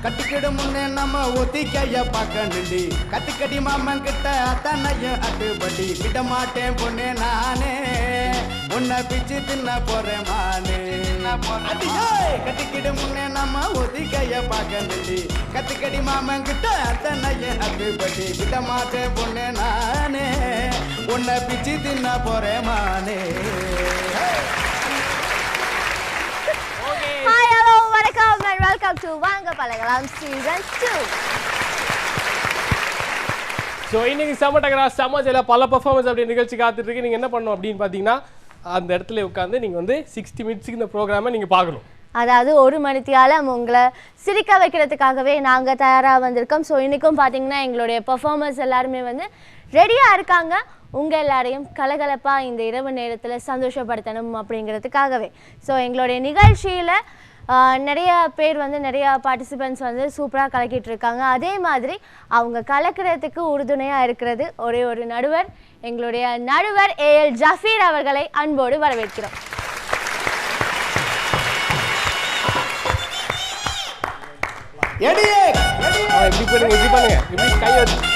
கட்டிக்கிடு முன்னே நம்ம ஒத்திக்கைய பார்க்கணுண்டி கத்துக்கடி மாமன் கிட்ட அத்தனையும் அட்டுப்படி கிட்ட மாட்டேன் பொண்ணே நானே உன்னை பிச்சு தின்ன போறேன் மானே கட்டிக்கிடு முன்னே நம்ம ஒத்திக்கைய பார்க்கணுண்டி கத்துக்கடி மாமன் கிட்ட அத்தனையும் அட்டுப்படி கிட்ட மாட்டேன் பொண்ணே நானே உன்னை பிச்சு தின்ன போறேன் மானே. Hi, hello, welcome and welcome to Vanga Palagalam Season 2. So இன்னைக்கு சமட்டகரா சமாஜில் பல பர்ஃபார்மன்ஸ் அப்படி நிகழ்ச்சி காத்துட்டு இருக்கு. நீங்கள் என்ன பண்ணணும் அப்படின்னு பார்த்தீங்கன்னா அந்த இடத்துல உட்காந்து நீங்கள் வந்து 60 மினிட்ஸுக்கு இந்த ப்ரோக்ராமை நீங்கள் பார்க்கணும். அதாவது ஒரு மணித்தியாலம் உங்களை சிரிக்க வைக்கிறதுக்காகவே நாங்கள் தயாராக வந்திருக்கோம். ஸோ இன்றைக்கும் பார்த்தீங்கன்னா எங்களுடைய பர்ஃபார்மர்ஸ் எல்லாருமே வந்து ரெடியாக இருக்காங்க. உங்கள் எல்லாரையும் கலகலப்பாக இந்த இரவு நேரத்தில் சந்தோஷப்படுத்தணும் அப்படிங்கிறதுக்காகவே. ஸோ எங்களுடைய நிகழ்ச்சியில் நிறைய பேர் வந்து நிறையா பார்ட்டிசிபெண்ட்ஸ் வந்து சூப்பராக கலக்கிட்டு இருக்காங்க. அதே மாதிரி அவங்க கலக்கிறதுக்கு உறுதுணையாக இருக்கிறது ஒரே ஒரு நடுவர், எங்களுடைய நடுவர் AL ஜஃபீர் அவர்களை அன்போடு வரவேற்கிறோம். இப்படி பண்ணுங்க இப்படி கை வச்சு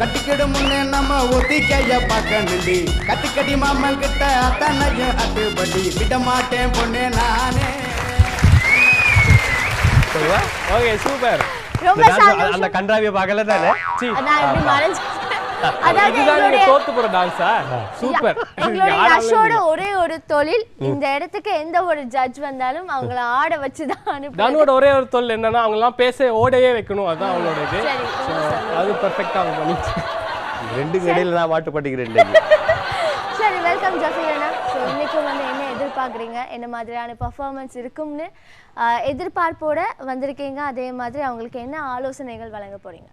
கட்டிக்கிடு முன்னே நம்ம ஒத்திக்கைய பார்க்கணுண்டி கத்துக்கடி மாமன் கிட்ட அத்தனையும் அட்டுப்படி விட மாட்டேன் பொண்ணே நானே. Okay super. ரொம்ப சந்தோஷம். அந்த கன்றாவியை பார்க்கல தானே? நான் இப்படி மறைஞ்சு தோத்து போற டான்ஸா? சூப்பர். எங்களோட ஒரே ஒரு தொழில், இந்த இடத்துக்கு எந்த ஒரு ஜட்ஜ் வந்தாலும் அவங்கள ஆட வச்சுதான் அனுப்புறது. தனுவோட ஒரே ஒரு தொழில் என்னன்னா அவங்க எல்லாம் பேச ஓடையே வைக்கணும், அதான் அவங்களோட இது. அது பெர்ஃபெக்ட்டா அவங்க பண்ணிச்சு. ரெண்டு கடையில நான் மாட்டு பட்டிக்கிறேன். சரி, வெல்கம் ஜஃபீர் அண்ணா. ஸோ இன்னைக்கு வந்து என்ன எதிர்பார்க்குறீங்க, என்ன மாதிரியான பர்ஃபார்மன்ஸ் இருக்கும்னு எதிர்பார்ப்போட வந்திருக்கீங்க. அதே மாதிரி அவங்களுக்கு என்ன ஆலோசனைகள் வழங்க போறீங்க?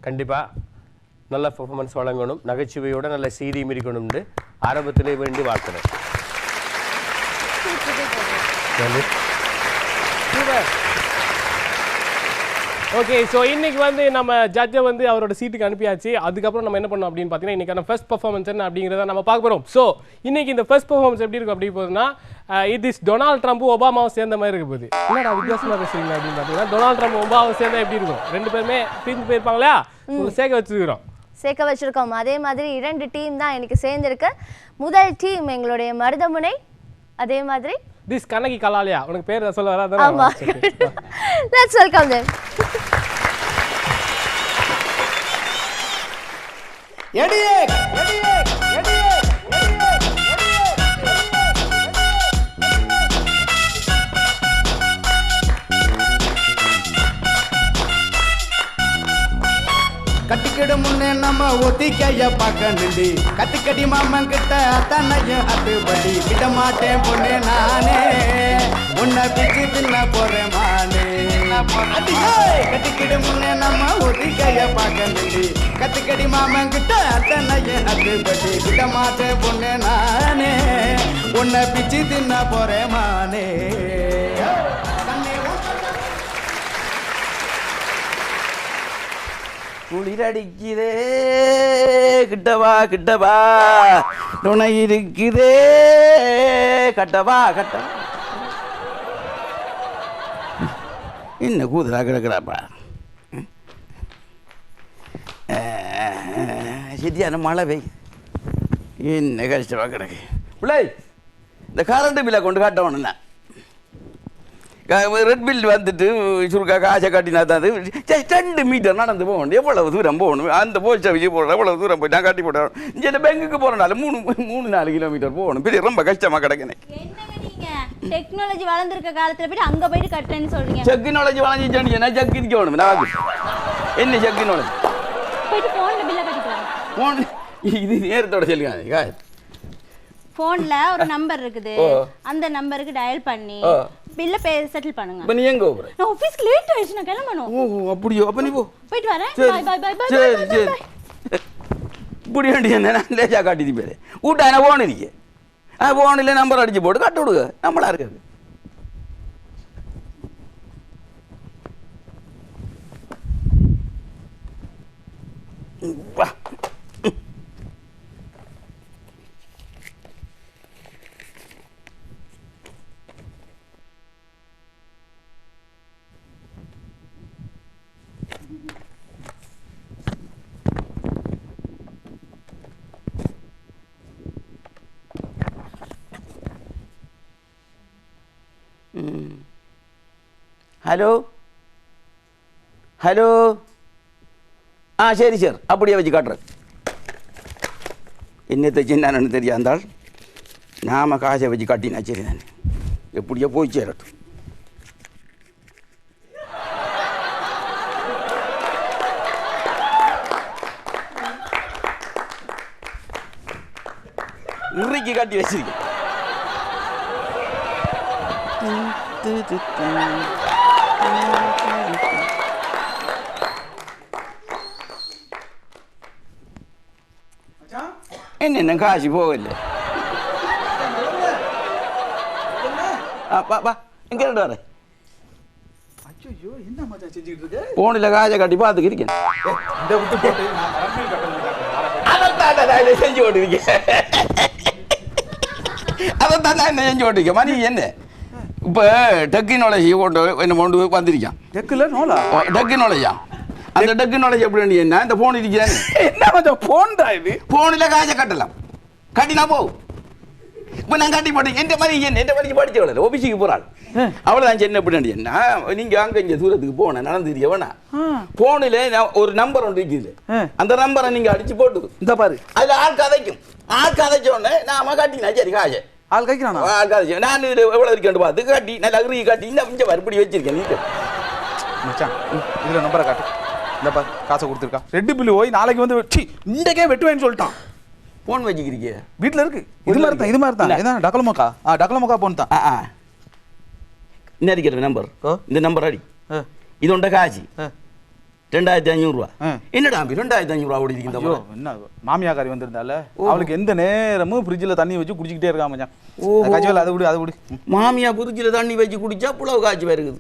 கண்டிப்பா நல்ல பெர்ஃபார்மன்ஸ் வழங்கணும், நகைச்சுவையோட நல்ல செய்தியும் இருக்கணும்னு ஆரம்பத்திலே வேண்டி வாழ்த்துறேன். ஓகே, ஸோ இன்னைக்கு வந்து நம்ம ஜட்ஜை வந்து அவரோட சீட்டுக்கு அனுப்பியாச்சு. அதுக்கப்புறம் நம்ம என்ன பண்ணோம் அப்படின்னு பார்த்தீங்கன்னா இன்னைக்கான ஃபர்ஸ்ட் பர்ஃபார்மன்ஸ் என்ன அப்படிங்கிறத நம்ம பார்க்க போகிறோம். ஸோ இன்னைக்கு இந்த ஃபர்ஸ்ட் பர்ஃபார்மன்ஸ் எப்படி இருக்கும் அப்படி போகுதுன்னா, இது டொனால்ட் ட்ரம்ப் ஒபாமாவை சேர்ந்த மாதிரி இருக்க போகுது. என்னடா வித்தியாசமாக பேசுறீங்க அப்படின்னு பார்த்தீங்கன்னா, டொனால்ட் ட்ரம்ப் ஒபாமாவை சேர்ந்தா எப்படி இருக்கும்? ரெண்டு பேருமே பிரிஞ்சு போயிருப்பாங்களா, சேர்க்க வச்சிருக்கோம். அதே மாதிரி 2 டீம் தான் எனக்கு சேர்ந்திருக்கு. முதல் டீம் எங்களுடைய மருதமுனை, அதே மாதிரி திஸ் கண்ணகி கலாலயா. உனக்கு பேர் சொல்ல வராது? ஆமா. Let's welcome them. கட்டிக்கிடு முன்னே நம்ம ஒத்திக்கைய பார்க்கணுண்டி கத்துக்கடி மாமன் கிட்ட அத்தனையும் அட்டுப்படி விட மாட்டேன் பொண்ணே நானே உன்னை பிச்சு தின்ன போறேன் மானே. கட்டிக்கிடு முன்னே நம்ம ஒத்திக்கைய பார்க்கணுண்டி கத்துக்கடி மாமன் கிட்ட அத்தனையும் அட்டுப்படி விட மாட்டேன் பொண்ணே நானே உன்னை பிச்சு தின்ன போறேன் மானே. குளிரடிக்குதே கிட்டவா கிட்டவா துணை இருக்குதே கட்டவா கட்டவா. இன்னும் கூதுரா கிடக்குறாப்பா. சரியான மழை பெய், என்ன கஷ்டமா கிடக்கு. பிள்ளை இந்த கரண்ட் பில்லை கொண்டு காட்டணும்னா ரெட் பில் வந்துட்டு சுருக்கா காசை காட்டினா தான் 2 மீட்டர் நடந்து போகணும். எவ்வளவு தூரம் போகணும்? அந்த போஸ்ட் ஆஃபீஸுக்கு போகணும், எவ்வளவு தூரம் போய் நான் காட்டி போட்டேன். இங்கே பேங்குக்கு போகிறனால 3-4 கிலோமீட்டர் போகணும். பெரிய ரொம்ப கஷ்டமாக கிடக்குனே. டெக்னாலஜி வளர்ந்துருக்க காலத்தில் போய்ட்டு அங்கே போயிட்டு கட்டுறேன்னு சொல்றீங்க. டெக்னாலஜி வளர்ந்துச்சுன்னா ஜக்கிக்கு வேணும். நான் என்ன டெக்னாலஜி போயிட்டு ஃபோனில் பில்லை கட்டிக்கலாம். ஃபோன் இது நேரத்தோட சொல்லுங்க. ஃபோன்ல ஒரு நம்பர் இருக்குது, அந்த நம்பருக்கு டயல் பண்ணி பில்ல செட்டில் பண்ணுங்க. இப்போ நீ எங்க போற? நான் ஆபீஸ்க்கு லேட் ஆயிடுச்சு, நான் கிளம்பணும். ஓ அப்படியோ? அப்ப நீ போ. போயிட்டு வரேன். Bye bye bye bye. சரி சரி. இப்படி வேண்டிய என்ன லேஜா காட்டிதி பேரு கூட்டான போன் இருக்கு. போனில் நம்பர் அடிச்சு போட்டு கட்டு விடுங்க, நம்மளா இருக்குது. ஹலோ ஹலோ ஆ சரி சார் அப்படியே வச்சு காட்டுறேன். என்னத்தை சின்னான்னு தெரியாந்தாள் நாம காசை வச்சு காட்டினா சரி நான் எப்படியோ போய் சேரட்டும். இன்றைக்கு காட்டி வச்சிருக்கேன். என்ன காசு போகல. எங்க வர என்ன மச்சான் செஞ்சுக்கிட்டு இருக்க? போனில் காசை கட்டி பார்த்துக்கிருக்கேன். இந்த விட்டு போட்டு நான் மரமே கட்ட மாட்டேன். அதைத்தான் செஞ்சு ஓட்டிருக்கேன். அதைத்தான் நான் என்ன செஞ்சு ஓட்டிருக்கேன். மணி என்ன இப்போ டெக்னாலஜி கொண்டு என்ன கொண்டு வந்திருக்கான். டெக்கில் நோலா டெக்னாலஜியா அந்த டெக்னாலஜி எப்படி என்ன இந்த போன் இருக்கிறேன். என்ன மச்சான் போன் தான் இது. போனில் காசை கட்டலாம் கட்டினா போ. இப்போ நான் கட்டி போட்டேன். எந்த மாதிரி எந்த மாதிரி படிச்சவள ஓபிசிக்கு போறாள் அவ்வளோதான். என்ன எப்படி என்ன நீங்கள் அங்கே இங்கே தூரத்துக்கு போனேன் நடந்துருக்க வேணா போனில் ஒரு நம்பர் ஒன்று இருக்குது. அந்த நம்பரை நீங்கள் அடிச்சு போட்டு இந்த பாரு அதில் ஆள் கதைக்கும். ஆள் கதைச்ச உடனே நாம கட்டினா சரி காசை ஆள் கைக்கிறானா? ஆள் கதைச்சு நான் இதில் எவ்வளோ இருக்கேன் பார்த்து கட்டி நல்லா அகரி கட்டி இந்த கொஞ்சம் மறுபடி வச்சிருக்கேன். நீட்டு மச்சான் இதில் நம்பரை காட்டு. இந்த பாரு காசை கொடுத்துருக்கா. ரெட்டு பில்லு போய் நாளைக்கு வந்து இன்றைக்கே வெட்டுவேன்னு சொல்லிட்டான். போன் வச்சுக்கிறீங்க வீட்டில் இருக்கு. இது மாதிரி தான் இது மாதிரி தான் இதான் டக்கலமோக்கா. டக்கலமோக்கா போன் தான். என்ன இருக்கிற நம்பர் இந்த நம்பர் அடி இது உண்ட காசு 2500 ரூபா. என்னடா 2500 ரூபா ஓடி ஐயோ என்ன மாமியாக்காரி வந்திருந்தால அவளுக்கு எந்த நேரமும் ஃப்ரிட்ஜில் தண்ணி வச்சு குடிச்சிக்கிட்டே இருக்கா மச்சான். கஜ்வல் அதை விடு அதை விடு. மாமியா புரிஞ்சில தண்ணி வச்சு குடிச்சா புலவு காய்ச்சி வருது.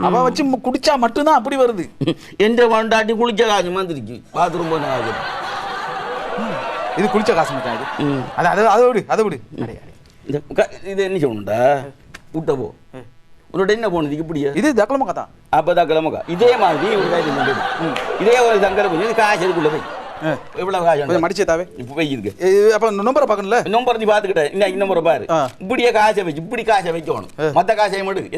அவ வச்சு குடிச்சா மட்டும்தான் அப்படி வருது. எந்த வண்டாட்டி குளிச்ச காசு வந்துருச்சு பாத்ரூம் போன காசு. இது குளிச்ச காசு மச்சான் இது. அது அதை விடு அதை விடு. இது என்ன சொல்லுண்டா விட்ட போ உன்னோட என்ன போனது இப்படியா? இது தக்கலமக்கா தான். அப்பதான் கிளம்புக்கா இதே மாதிரி ஒரு காய்ச்சி இதே ஒரு சங்கர கொஞ்சம் காசு எடுக்குள்ள போய் எவ்வளவு காசு மடிச்சே தாவே இப்போ போய் இருக்கு. அப்ப நம்பரை பார்க்கணும்ல. நம்பர் நீ பாத்துக்கிட்ட இன்னைக்கு நம்பரை பாரு. இப்படியே காசை வச்சு இப்படி காசை வைக்கணும். மத்த காசை மட்டும்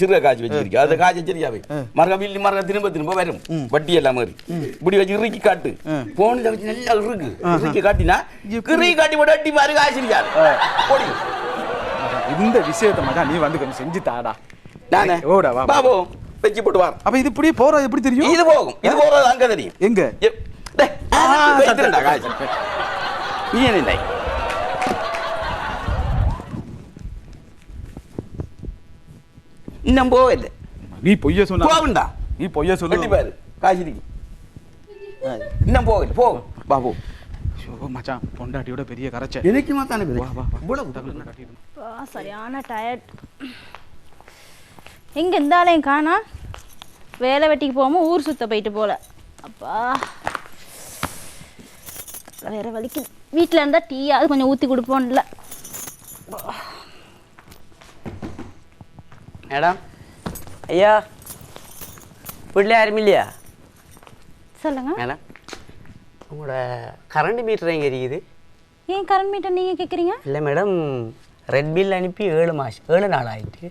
சிறுக காசு வச்சிருக்க அந்த காசை சரியாவே மரக வில்லி மரக திரும்ப திரும்ப வரும் வட்டி எல்லாம் மாதிரி இப்படி வச்சு இறுக்கி காட்டு. போன்ல வச்சு நல்லா இருக்கு இறுக்கி காட்டினா இறுக்கி காட்டி போட்டு வட்டி பாரு காசு இருக்காது போடி. இந்த விஷயத்தை மச்சான் நீ வந்து கொஞ்சம் செஞ்சு தாடா. நானே ஓடா வா பாபு வச்சு போட்டு வா. அப்ப இது இப்படி போறது எப்படி தெரியும்? இது போகும் இது போறது அங்க தெரியும். எங்க காசு நீ என்ன இன்னும் போகல. நீ பொய்ய சொன்ன போகுண்டா நீ பொய்ய சொல்லி பாரு காசு இருக்கு இன்னும் போகல போ பாபு. மச்சான் பொண்டாட்டியோட பெரிய கரைச்ச எனக்கு மாத்தானே சரியான டயர்ட். எங்க இருந்தாலும் காணா வேலை வெட்டிக்கு போகாம ஊர் சுத்த போயிட்டு போல. அப்பா வேற வலிக்கு. வீட்டில் இருந்தால் டீயாவது கொஞ்சம் ஊற்றி கொடுப்போம்ல. மேடம் ஐயா வீட்டில் யாரும் இல்லையா? சொல்லுங்க மேடம் உங்களோட கரண்ட் மீட்டர் எங்கே இருக்குது? ஏன் கரண்ட் மீட்டர் நீங்கள் கேட்குறீங்க? இல்லை மேடம் ரெட் பில் அனுப்பி 7 நாள் ஆகிட்டு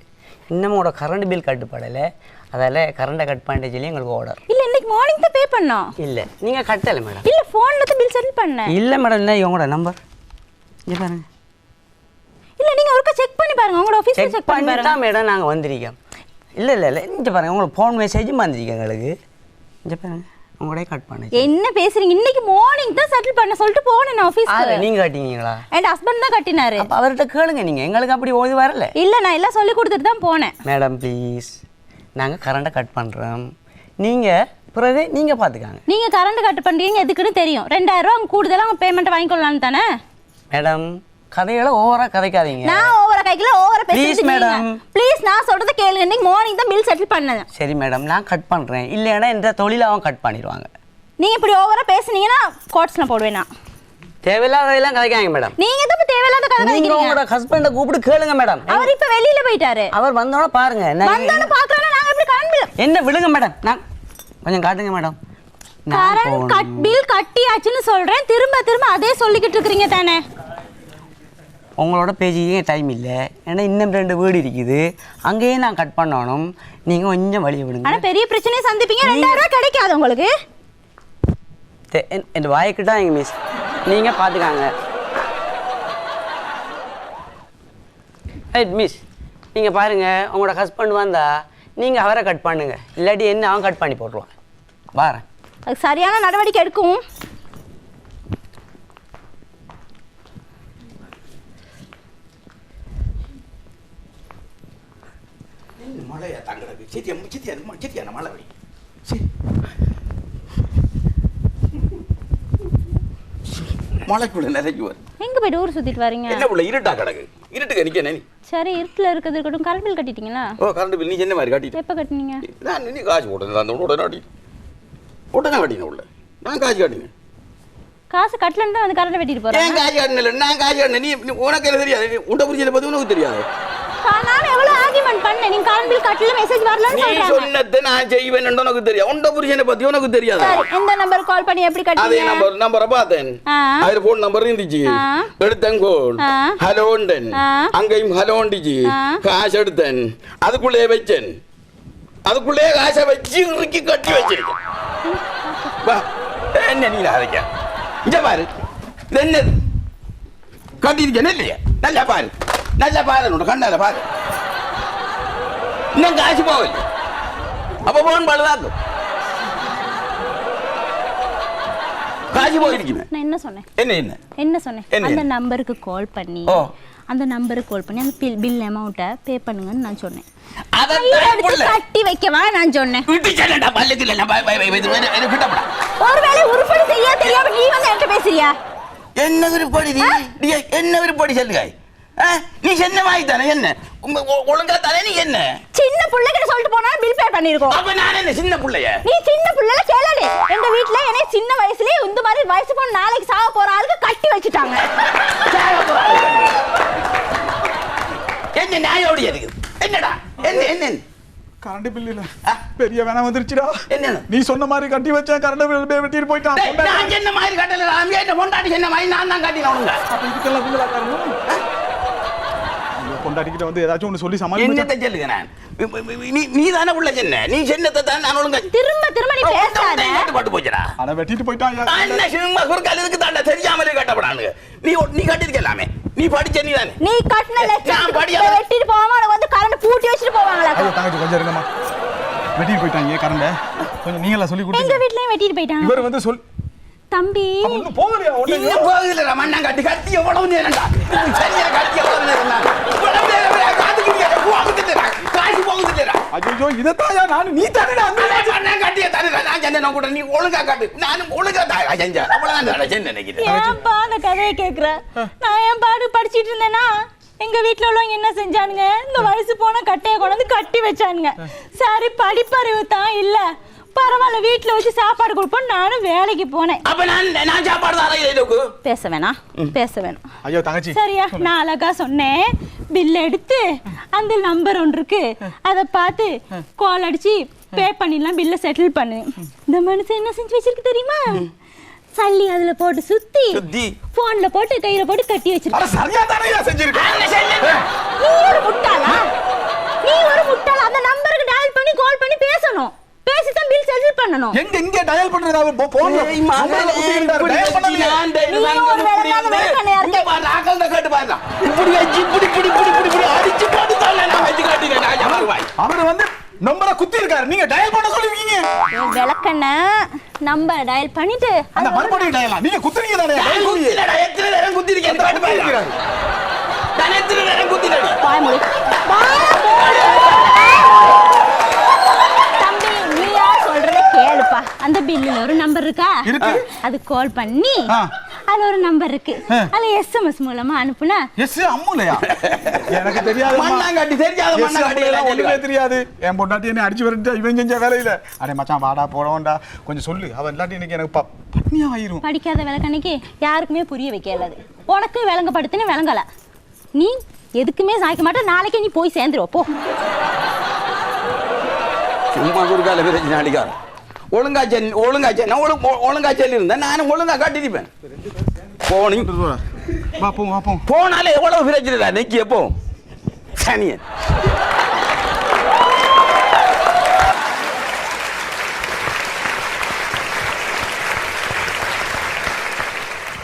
இன்னமும் உங்களோட கரண்ட் பில் கட்டுப்படலை. அதால் கரண்ட்டை கட் பண்ணிட்டு சொல்லி எங்களுக்கு ஆர்டர். இல்லை இன்னைக்கு மார்னிங் தான் பே பண்ணோம். இல்லை நீங்கள் கட்டலை மேடம். இல்லை ஃபோனில் தான் பில் செட்டில் பண்ணேன். இல்லை மேடம் இல்லை உங்களோட நம்பர் இங்கே பாருங்க. இல்லை நீங்கள் ஒருக்கா செக் பண்ணி பாருங்க உங்களோட ஆஃபீஸில் செக் பண்ணி தான் மேடம் நாங்கள் வந்திருக்கோம். இல்லை இல்லை இல்லை இங்கே பாருங்கள் உங்களுக்கு ஃபோன் மெசேஜும் வந்திருக்கேன் எங்களுக்கு. இங்கே பாருங்கள் உங்களே கட் பண்ணி. என்ன பேசுறீங்க? இன்னைக்கு மார்னிங் தான் செட்டில் பண்ண சொல்லிட்டு போனேன் நான் ஆஃபீஸ்க்கு. நீங்கள் கட்டினீங்களா? என் ஹஸ்பண்ட் தான் கட்டினாரு. அப்போ அவர்கிட்ட கேளுங்க நீங்கள். எங்களுக்கு அப்படி ஓய்வு வரல. இல்லை நான் எல்லாம் சொல்லி கொடுத்துட்டு தான் போனேன். மேடம் ப்ளீஸ் நாங்கள் கரண்ட்டை கட் பண்ணுறோம். நீங்கள் பிறகு நீங்கள் பார்த்துக்காங்க. நீங்கள் கரண்ட் கட் பண்ணுறீங்க எதுக்குன்னு தெரியும். 2000 ரூபா அவங்க கூடுதலாக அவங்க பேமெண்ட்டை வாங்கிக்கொள்ளலான்னு தானே. மேடம் கதைகளை ஓவராக கதைக்காதீங்க. நான் ஓவரா கைக்கல ஓவரா ப்ளீஸ் மேடம் ப்ளீஸ் நான் சொல்றத கேளுங்க. இன்னைக்கு மார்னிங் தான் பில் செட்டில் பண்ணேன். சரி மேடம் நான் கட் பண்ணுறேன். இல்லைன்னா எந்த தொழிலை அவன் கட் பண்ணிடுவாங்க. நீங்கள் இப்படி ஓவரா பேசுனீங்கன்னா கோர்ட்ஸில் போடுவேன் நான். தேவையில்லாதெல்லாம் கதைக்காங்க மேடம். நீங்க தான் இப்ப தேவையில்லாத கதை நீங்க கேக்குறீங்க. உங்களோட ஹஸ்பண்ட கூப்பிட்டு கேளுங்க மேடம். அவர் இப்ப வெளியில போயிட்டாரு. அவர் வந்தோட பாருங்க. வந்தோட பார்க்கறேன்னா நாங்க எப்படி கரண்ட் என்ன விழுங்க மேடம். நான் கொஞ்சம் காட்டுங்க மேடம். கரண்ட் பில் கட்டியாச்சுன்னு சொல்றேன். திரும்ப திரும்ப அதே சொல்லிக்கிட்டு இருக்கீங்க தானே. உங்களோட பேசிக்கே டைம் இல்லை. ஏன்னா இன்னும் 2 வீடு இருக்குது, அங்கேயே நான் கட் பண்ணணும். நீங்கள் கொஞ்சம் வழியை விடுங்க. ஆனால் பெரிய பிரச்சனையை சந்திப்பீங்க. 2000 ரூபா கிடைக்காது உங்களுக்கு. என் வாய்க்கிட்டா எங்கள் மிஸ், நீங்கள் பார்த்துக்காங்க. மிஸ் நீங்கள் பாருங்கள், உங்களோட ஹஸ்பண்ட் வந்தால் நீங்கள் அவரை கட் பண்ணுங்க, இல்லாட்டி என்ன அவன் கட் பண்ணி போட்டுருவான். வாரேன். அது சரியான நடவடிக்கை எடுக்கும். மழையா தங்களுக்கு சித்தியான மழை மழைக்குள்ள நிறைஞ்சுவார். எங்க போயிட்டு ஊர் சுத்திட்டு வரீங்க? என்ன உள்ள இருட்டா கிடக்கு, இருட்டுக்கு நிக்க நீ. சரி, இருட்டில் இருக்கிறது இருக்கட்டும். கரண்ட் பில் கட்டிட்டீங்களா? ஓ, கரண்ட் பில் நீ என்ன மாதிரி கட்டிட்டு? எப்போ கட்டினீங்க? நான் நீ காசு போட்டேன், அந்த உடனே கட்டினேன் உள்ள. நான் காசு கட்டினேன். காசு கட்டலன்னு அந்த கரண்ட் வெட்டிட்டு போறேன். ஏன் காசு கட்டினல? நான் காசு கட்டினேன். நீ உனக்கு என்ன தெரியாது? உண்ட புரிஞ்சல பத்தி உனக்கு தெரியாது. நான் எவ்வளவு ஆர்கியூமென்ட் பண்ணேன். நீங்க கரண்ட் பில் கட்டல, மெசேஜ் வரலன்னு நீ சொல்றீங்க. சொன்னது நான் செய்வேன்னு உனக்கு தெரியாது. உண்ட புரிஞ்சல பத்தி உனக்கு தெரியாது. சரி, இந்த நம்பர் கால் பண்ணி எப்படி அதே கட்டீங்க? நம்பரை பார்த்தேன். அதுல போன் நம்பர் இருந்துச்சு. எடுத்தேன் கோல். ஹலோண்டன். அங்கேயும் ஹலோண்டிச்சு. காசு எடுத்தேன். அதுக்குள்ளே வச்சேன். அதுக்குள்ளே காசை வச்சு இறுக்கி கட்டி வச்சிருக்கேன். என்ன நீ அதைக்க இங்க பாரு, இது என்னது கட்டிருக்கேன் இல்லையா? நல்லா பாரு, நல்லா பாரு, கண்ணால பாரு. இன்னும் காசு போகல. அப்ப போன் பழுதாக்கும். காசு போயிருக்குமே. நான் என்ன சொன்னேன்? என்ன சொன்னேன்? அந்த நம்பருக்கு கால் பண்ணி அந்த பில் அமௌண்ட்டை பே பண்ணுங்கன்னு நான் சொன்னேன். கட்டி வைக்கவா நான் சொன்னேன். ஒருவேளை உருப்படி செய்ய தெரியாம நீ வந்து என்கிட்ட பேசுறியா? என்ன உருப்படி? என்ன உருப்படி சொல்லுங்க. நீ என்ன வாங்கி தானே? என்ன ஒழுங்கா தானே? நீ என்ன சின்ன பிள்ளைகிட்ட சொல்லிட்டு போனா பில் பே பண்ணிருக்கோம். அப்ப நான் என்ன சின்ன பிள்ளைய? நீ சின்ன பிள்ளைல கேளடி. எங்க வீட்ல என்னை சின்ன வயசுலயே இந்த மாதிரி வயசு பொண்ணு நாளைக்கு சாக போற ஆளுக்கு கட்டி வச்சுட்டாங்க. என்ன நியாயோடி இருக்குது? என்னடா என்ன கரண்ட் பில் இல்ல பெரிய வேணா வந்துருச்சுடா. என்ன நீ சொன்ன மாதிரி கட்டி வச்சேன், கரண்ட் பில் வெட்டிட்டு போயிட்டான். நான் என்ன மாதிரி கட்டல, நான் என்ன பொண்டாட்டி என்ன மாதிரி நான் தான் கட்டினவங்க. அப்ப இதுக்கெல்லாம் நீங்களா காரணம்? பொண்டாட்டிக்கிட்ட வந்து ஏதாச்சும் ஒன்று சொல்லி சமாளிக்க. என்னத்தை சொல்லுங்க? நான் நீ தானே உள்ள சொன்ன. நீ சொன்னதை தான் நான் ஒழுங்கா திரும்ப நீ பேசாத. பட்டு போச்சுடா. அட வெட்டிட்டு போயிட்டான். என்ன சினிமா குறுக்கால இதுக்கு தாண்டா தெரியாமலே கட்டப்படானுங்க. நீ கட்டிருக்கலாமே. நீ படிச்ச நீ தானே. நீ கட்டின லட்சம் வெட்டிட்டு போவாம வந்து கரண்ட் பூட்டி வச்சிட்டு போவாங்களா? ஐயோ தங்கச்சி கொஞ்சம் இருங்கம்மா. வெட்டிட்டு போயிட்டாங்க கரண்ட். கொஞ்சம் நீங்களா சொல்லி கொடுங்க. எங்க வீட்லயே வெட்டிட்டு போயிட்டாங்க. இவர் வந்து சொல் தம்பி இன்னும் போகலையா? இன்னும் போகல. மண்ணா கட்டி எவ்வளவு நேரம்டா? சரியா கட்டி எவ்வளவு நேரம்டா? இவ்வளவு நேரம் காத்துக்கிறியா? காசு போகுதுடா. ஐயோ இதத்தாயா நான் நீ தானடா அந்த மண்ணா கட்டிய தரல. நான் என்ன கூட நீ ஒழுங்கா காட்டு. நானும் ஒழுங்கா செஞ்சா. அவ்வளவுதான் நான் நினைக்கிறேன். ஏன்பா அந்த கதையை கேக்குற? நான் ஏன் பாடு படிச்சிட்டு இருந்தேனா? எங்க வீட்ல உள்ளவங்க என்ன செஞ்சானுங்க? இந்த வயசு போன கட்டையை கொண்டு கட்டி வச்சானுங்க. சரி படிப்பறிவு தான் இல்ல, பரவாயில்ல வீட்டுல வச்சு சாப்பாடு கொடுப்போம். நானும் வேலைக்கு போனேன். அப்ப நான் சாப்பாடு தான் பேச வேணாம். ஐயோ தங்கச்சி சரியா? நான் அழகா சொன்னேன். பில் எடுத்து அந்த நம்பர் ஒன்று இருக்கு, அதை பார்த்து கால் அடிச்சு பே பண்ணிடலாம், பில்லை செட்டில் பண்ணு. இந்த மனுஷன் என்ன செஞ்சு வச்சிருக்கு தெரியுமா? சல்லி அதுல போட்டு சுத்தி போன்ல போட்டு கையில போட்டு கட்டி வச்சிருக்க. சரியா தானே செஞ்சிருக்க. நீ ஒரு முட்டாளா? அந்த நம்பருக்கு டயல் பண்ணி கால் பண்ணி பேசணும். பேசி தான் பில் செட்டில் பண்ணனும். எங்க டயல் பண்றது? அவ போன்ல நம்பர்ல குத்திட்டாரு. டயல் பண்ணல. நீ ஒரு வேலைக்கான வேலையா இருக்க. ராகல் தான் கேட்டு பாருடா. இப்படி அடிச்சு போட்டு தள்ள நான் வெட்டி காட்டினேன். நான் யாருவாய். அவர் வந்து நம்பரை குத்தி இருக்காரு. நீங்க டயல் பண்ண சொல்லுவீங்க. விளக்கண்ண நம்பர் டயல் பண்ணிட்டு அந்த மறுபடியும் டயலா நீங்க குத்துறீங்க தானே? குத்திடா. எத்தனை நேரம் குத்திருக்கேன் காட்டு பாருடா. நான் எத்தனை நேரம் குத்திட்டேன். பாய் மூடு. தம்பி நீயா சொல்றத கேளுப்பா. அந்த பில்லுல ஒரு நம்பர் இருக்கா? அது கால் பண்ணி அதுல ஒரு நம்பர் இருக்கு, அதுல SMS மூலமா அனுப்புனா. எஸ் அம்முலையா? எனக்கு தெரியாது. மண்ணாங்கட்டி தெரியாத மண்ணாங்கட்டி எல்லாம் ஒண்ணுமே தெரியாது. என் பொண்டாட்டி என்ன அடிச்சு வரட்டு இவன் செஞ்ச வேலையில. அடே மச்சான் வாடா போறோம்டா கொஞ்சம் சொல்லு. அவன் இல்லாட்டி இன்னைக்கு எனக்கு பட்னியா ஆயிரும். படிக்காத விளக்கண்ணிக்கு யாருக்குமே புரிய வைக்கலாது. உனக்கு விளங்கப்படுத்துன்னு விளங்கல. நீ எதுக்குமே சாய்க்க மாட்டே. நாளைக்கு நீ போய் சேர்ந்துருவ போ. சும்மா குறுக்கால பிரச்சனை அடிக்காரு. ஒழுங்கா சொல்லி இருந்தேன். நானும் ஒழுங்கா காட்டிருப்பேன். போனி வா போவோம் வா போவோம். போனாலே எவ்வளவு பிரச்சனை தான் நெக்கி எப்போ சனியன்.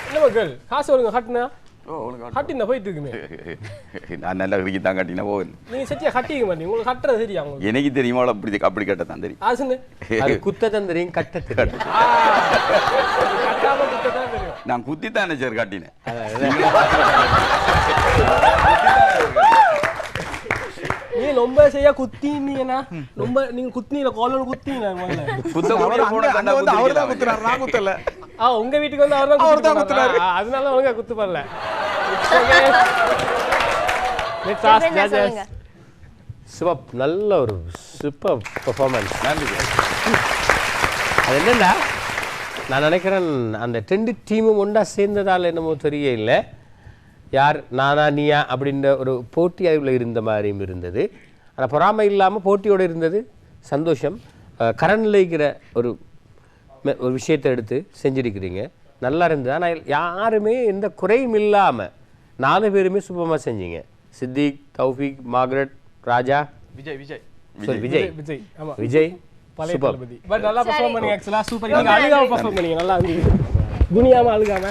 என்ன மக்கள் காசு வருங்க ஹட்டுனா ஹட்டினா போயிட்டு இருக்குமே. நான் நல்லா இருக்கு தான் கட்டினா போகல. நீங்க சத்தியா ஹட்டிக்க மாட்டீங்க, உங்களுக்கு ஹட்டுறது சரியா உங்களுக்கு? எனக்கு தெரியுமா அப்படி கட்ட தான் தெரியும். ஆசுன்னு அது குத்த தந்தரையும் கட்ட தெரியும். கட்டாம குத்ததான் தெரியும். நான் குத்தித்தானே சார் கட்டினேன். நீ ரொம்ப செய்யா குத்தினீங்கன்னா ரொம்ப நீங்க குத்தினீங்க காலோட குத்தினீங்க முதல்ல. குத்த அவர் வந்து அவர் தான் குத்துறாரு, நான் குத்தல. உங்க வீட்டுக்கு வந்து அவர் தான் குத்துறாரு. அதனால ஒழுங்கா குத்து பண்ணல. Next ask judges. சூப்பர், நல்ல ஒரு சூப்பர் பெர்ஃபார்மன்ஸ். அது என்னன்னா நான் நினைக்கிறேன் அந்த 2 டீமும் ஒன்றா சேர்ந்ததால் என்னமோ தெரியல, யார் நானா நீயா அப்படின்ற ஒரு போட்டி அதில் இருந்த மாதிரியும் இருந்தது. ஆனால் பொறாமை இல்லாமல் போட்டியோடு இருந்தது சந்தோஷம். கரண்டில் இருக்கிற ஒரு விஷயத்தை எடுத்து செஞ்சிருக்கிறீங்க, நல்லா இருந்தது. ஆனால் யாருமே எந்த குறையும் இல்லாமல் 4 பேருமே சூப்பராக செஞ்சீங்க. சித்திக், தௌஃபிக், மார்கரெட், ராஜா, விஜய் விஜய் விஜய் விஜய். ஆமா, விஜய் பழைய சூப்பர். தளபதி. பட் நல்லா பெர்ஃபார்ம் பண்ணீங்க. ஆக்சுவலா சூப்பர். நீங்க அழுகாம பெர்ஃபார்ம் பண்ணீங்க, நல்லா இருந்தது. குனியாம அழுகாம.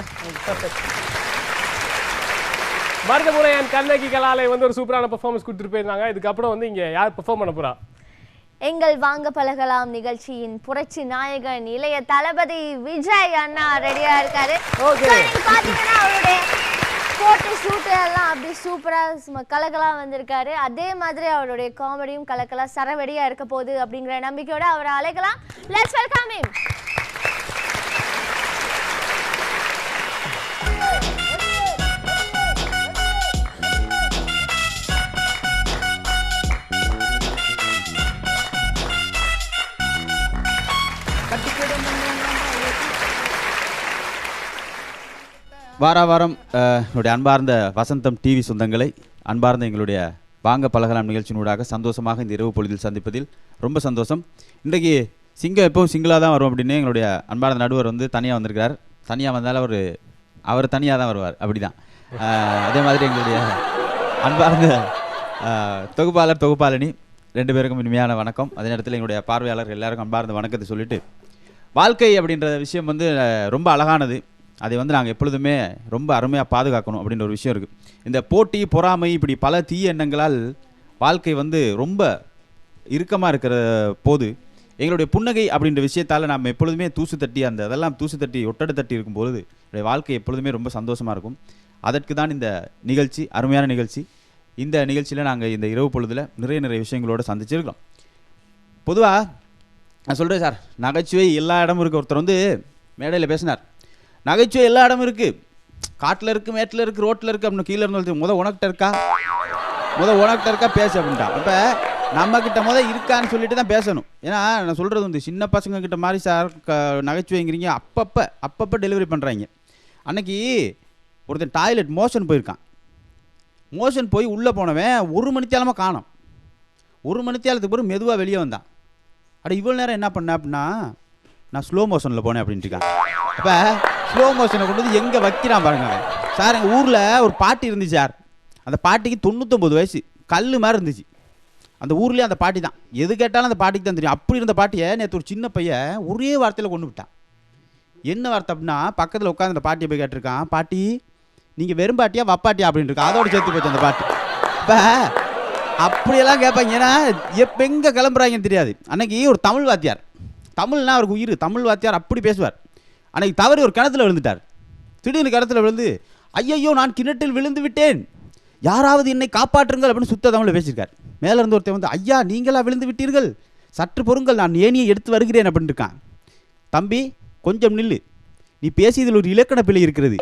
பாரதமுறை அண்ட் கண்ணகி கலாலை வந்து ஒரு சூப்பரான பெர்ஃபார்மன்ஸ் கொடுத்துட்டு போயிருந்தாங்க. இதுக்கப்புறம் வந்து இங்க யார் பெர்ஃபார்ம் பண்ண போறா? எங்கள் வாங்க பழகலாம் நிகழ்ச்சியின் புரட்சி நாயகன் இளைய தளபதி விஜய் அண்ணா ரெடியா இருக்காரு. Okay. So, நீங்க பாத்தீங்கன்னா அவருடைய போட்டு ஷூட் எல்லாம் அப்படி சூப்பரா கலக்கலா வந்திருக்காரு. அதே மாதிரி அவருடைய காமெடியும் கலக்கலா சரவெடியா இருக்க போகுது அப்படிங்கிற நம்பிக்கையோட அவரை அழைக்கலாம். Let's welcome him. வாரம் என்னுடைய அன்பார்ந்த வசந்தம் டிவி சொந்தங்களை, அன்பார்ந்த எங்களுடைய வாங்க பழகலாம் நிகழ்ச்சியினூடாக சந்தோஷமாக இந்த இரவு பொழுதில் சந்திப்பதில் ரொம்ப சந்தோஷம். இன்றைக்கு சிங்கம் எப்பவும் சிங்கிளாக தான் வரும் அப்படின்னு எங்களுடைய அன்பார்ந்த நடுவர் வந்து தனியாக வந்திருக்கிறார். தனியாக வந்தாலும் அவர் தனியாக தான் வருவார், அப்படி தான். அதே மாதிரி எங்களுடைய அன்பார்ந்த தொகுப்பாளனி 2 பேருக்கும் இனிமையான வணக்கம். அதே நேரத்தில் எங்களுடைய பார்வையாளர்கள் எல்லாருக்கும் அன்பார்ந்த வணக்கத்தை சொல்லிட்டு, வாழ்க்கை அப்படின்ற விஷயம் வந்து ரொம்ப அழகானது. அதை வந்து நாங்கள் எப்பொழுதுமே ரொம்ப அருமையாக பாதுகாக்கணும் அப்படின்ற ஒரு விஷயம் இருக்குது. இந்த போட்டி, பொறாமை, இப்படி பல தீய எண்ணங்களால் வாழ்க்கை வந்து ரொம்ப இறுக்கமாக இருக்கிற போது எங்களுடைய புன்னகை அப்படின்ற விஷயத்தால் நாம் எப்பொழுதுமே தூசு தட்டி அதெல்லாம் தூசு தட்டி ஒட்டடை தட்டி இருக்கும்போது என்னுடைய வாழ்க்கை எப்பொழுதுமே ரொம்ப சந்தோஷமாக இருக்கும். அதற்கு தான் இந்த நிகழ்ச்சி, அருமையான நிகழ்ச்சி. இந்த நிகழ்ச்சியில் நாங்கள் இந்த இரவு பொழுதில் நிறைய விஷயங்களோடு சந்திச்சிருக்கிறோம். பொதுவாக நான் சொல்கிறேன் சார், நகைச்சுவை எல்லா இடமும் இருக்குது. ஒருத்தர் வந்து மேடையில் பேசினார், நகைச்சுவை எல்லா இடமும் இருக்குது, காட்டில் இருக்குது, மேட்டில் இருக்குது, ரோட்டில் இருக்குது அப்படின்னு. கீழே இருந்து உனக்கிட்ட இருக்கா பேசு அப்படின்ட்டான். இப்போ நம்மக்கிட்ட இருக்கான்னு சொல்லிட்டு தான் பேசணும். ஏன்னா நான் சொல்கிறது வந்து சின்ன பசங்கக்கிட்ட மாதிரி சார் நகைச்சுவைங்கிறீங்க, அப்பப்போ டெலிவரி பண்ணுறாங்க. அன்னைக்கு ஒருத்தன் டாய்லெட் மோஷன் போயிருக்கான். மோஷன் போய் உள்ளே போனவன் 1 மணித்தியாலமாக காணோம். 1 மணித்தியாலத்துக்கு பிறகு மெதுவாக வெளியே வந்தான். இவ்வளோ நேரம் என்ன பண்ணேன் அப்படின்னா, நான் ஸ்லோ மோஷனில் போனேன் அப்படின்ட்டு இருக்கான். அப்போ ஸ்லோ மோஷனை கொண்டு வந்து எங்கே வைக்கிறான் பாருங்க சார். எங்கள் ஊரில் ஒரு பாட்டி இருந்துச்சு சார். அந்த பாட்டிக்கு 99 வயசு, கல் மாதிரி இருந்துச்சு. அந்த ஊர்லேயே அந்த பாட்டி தான், எது கேட்டாலும் அந்த பாட்டிக்கு தான் தெரியும். அப்படி இருந்த பாட்டியை நேற்று ஒரு சின்ன பையன் ஒரே வார்த்தையில் கொண்டு விட்டான். என்ன வார்த்தை அப்படின்னா, பக்கத்தில் உட்காந்து அந்த பாட்டியை போய் கேட்டிருக்கான், பாட்டி நீங்கள் வெறும் பாட்டியா வப்பாட்டியா அப்படின்னு இருக்கா. அதோடு சேர்த்து போச்சு அந்த பாட்டி. இப்போ அப்படியெல்லாம் கேட்பாங்க. ஏன்னா எப்போ எங்கே கிளம்புறாங்கன்னு தெரியாது. அன்னைக்கு ஒரு தமிழ் வாத்தியார், தமிழ்னா அவருக்கு உயிர், தமிழ் வாத்தியார் அப்படி பேசுவார். அன்னைக்கு தவறி ஒரு கிணத்துல விழுந்துட்டார். திடீர்னு கிணத்துல விழுந்து, ஐயையோ நான் கிணற்றில் விழுந்து விட்டேன், யாராவது என்னை காப்பாற்றுங்கள் அப்படின்னு சுத்த தமிழில் பேசியிருக்கார். மேலே இருந்து ஒருத்தர் வந்து, ஐயா நீங்களா விழுந்து விட்டீர்கள், சற்று பொறுங்கள், நான் ஏனியை எடுத்து வருகிறேன் அப்படின்னு இருக்கான். தம்பி கொஞ்சம் நில்லு, நீ பேசியதில் ஒரு இலக்கண பிழை இருக்கிறது.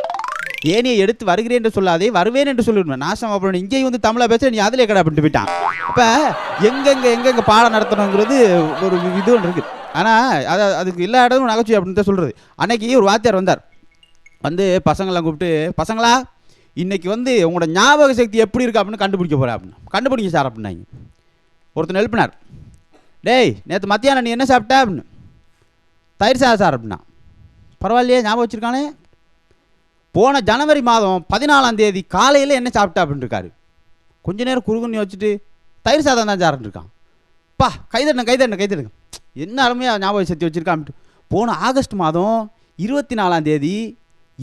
ஏனியை எடுத்து வருகிறேன் என்று சொல்லாதே, வருவேன் என்று சொல்லிவிடுவேன். நாசம் அப்படின்னு இங்கேயும் வந்து தமிழாக பேச, நீ அதிலே கடை அப்படின்ட்டு போயிட்டான். இப்போ எங்கெங்கே பாடம் நடத்தணுங்கிறது ஒரு இது ஒன்று இருக்குது. ஆனால் அதுக்கு எல்லா இடமும் நகைச்சுவை அப்படின்னு தான் சொல்கிறது. அன்னைக்கு ஒரு வாத்தியார் வந்தார். வந்து பசங்களாம் கூப்பிட்டு, பசங்களா இன்றைக்கி வந்து உங்களோட ஞாபக சக்தி எப்படி இருக்குது அப்படின்னு கண்டுபிடிக்க போகிறேன் அப்படின்னு. கண்டுபிடிங்க சார் அப்படின்னாங்க. ஒருத்தன் எழுப்பினார், டேய் நேற்று மத்தியானம் நீ என்ன சாப்பிட்ட அப்படின்னு. தயிர் சாதம் சார் அப்படின்னா. பரவாயில்லையே ஞாபகம் வச்சுருக்கானே. போன ஜனவரி மாதம் 14ஆம் தேதி காலையில் என்ன சாப்பிட்டா அப்படின்னு இருக்காரு. கொஞ்ச நேரம் குறுகுன்னு வச்சுட்டு தயிர் சாதம் தான் சாருன்னு இருக்கான். பா கைதட்டுங்க என்ன அருமையாக ஞாபகம் சக்தி வச்சுருக்கான். போன ஆகஸ்ட் மாதம் 24ஆம் தேதி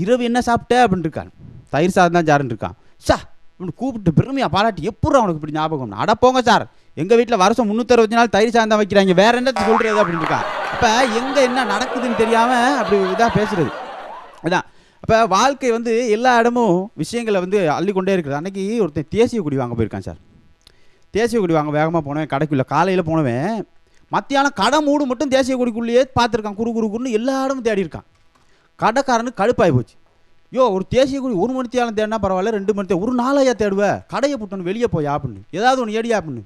இரவு என்ன சாப்பிட்ட அப்படின்னு இருக்கான். தயிர் சாதம் தான் சாருன்னு இருக்கான். அப்படின்னு கூப்பிட்டு பெருமையாக பாராட்டி எப்படி அவனுக்கு இப்படி ஞாபகம். அட போங்க சார், எங்கள் வீட்டில் வருஷம் 360 நாள் தயிர் சாதம் தான் வைக்கிறாங்க, வேற என்னத்தை சொல்கிறது அப்படின்னு இருக்கான். அப்போ எங்கே என்ன நடக்குதுன்னு தெரியாமல் அப்படி இதாக பேசுகிறது அதான். அப்போ வாழ்க்கை வந்து எல்லா இடமும் விஷயங்களை வந்து அள்ளிக்கொண்டே இருக்குது. அன்றைக்கி ஒருத்தன் தேசிய கொடி வாங்க போயிருக்கான் சார். தேசிய கொடி வாங்க வேகமாக போனவன் கடைக்குள்ளே காலையில் போனவன் மத்தியானம் கடை மூடு மட்டும் தேசிய கொடிக்குள்ளேயே பார்த்துருக்கான். குறுன்னு எல்லா இடமும் தேடி இருக்கான். கடைக்காரனுக்கு கடுப்பாகி போச்சு. ஒரு தேசிய கொடி 1 மணி தேரம் தேடினா பரவாயில்ல, 2 மணி தேவை, ஒரு நாளையா தேடுவேன், கடையை போட்டோன்னு வெளியே போய் அப்படின்னு ஏதாவது ஒன்று ஏடியா அப்படின்னு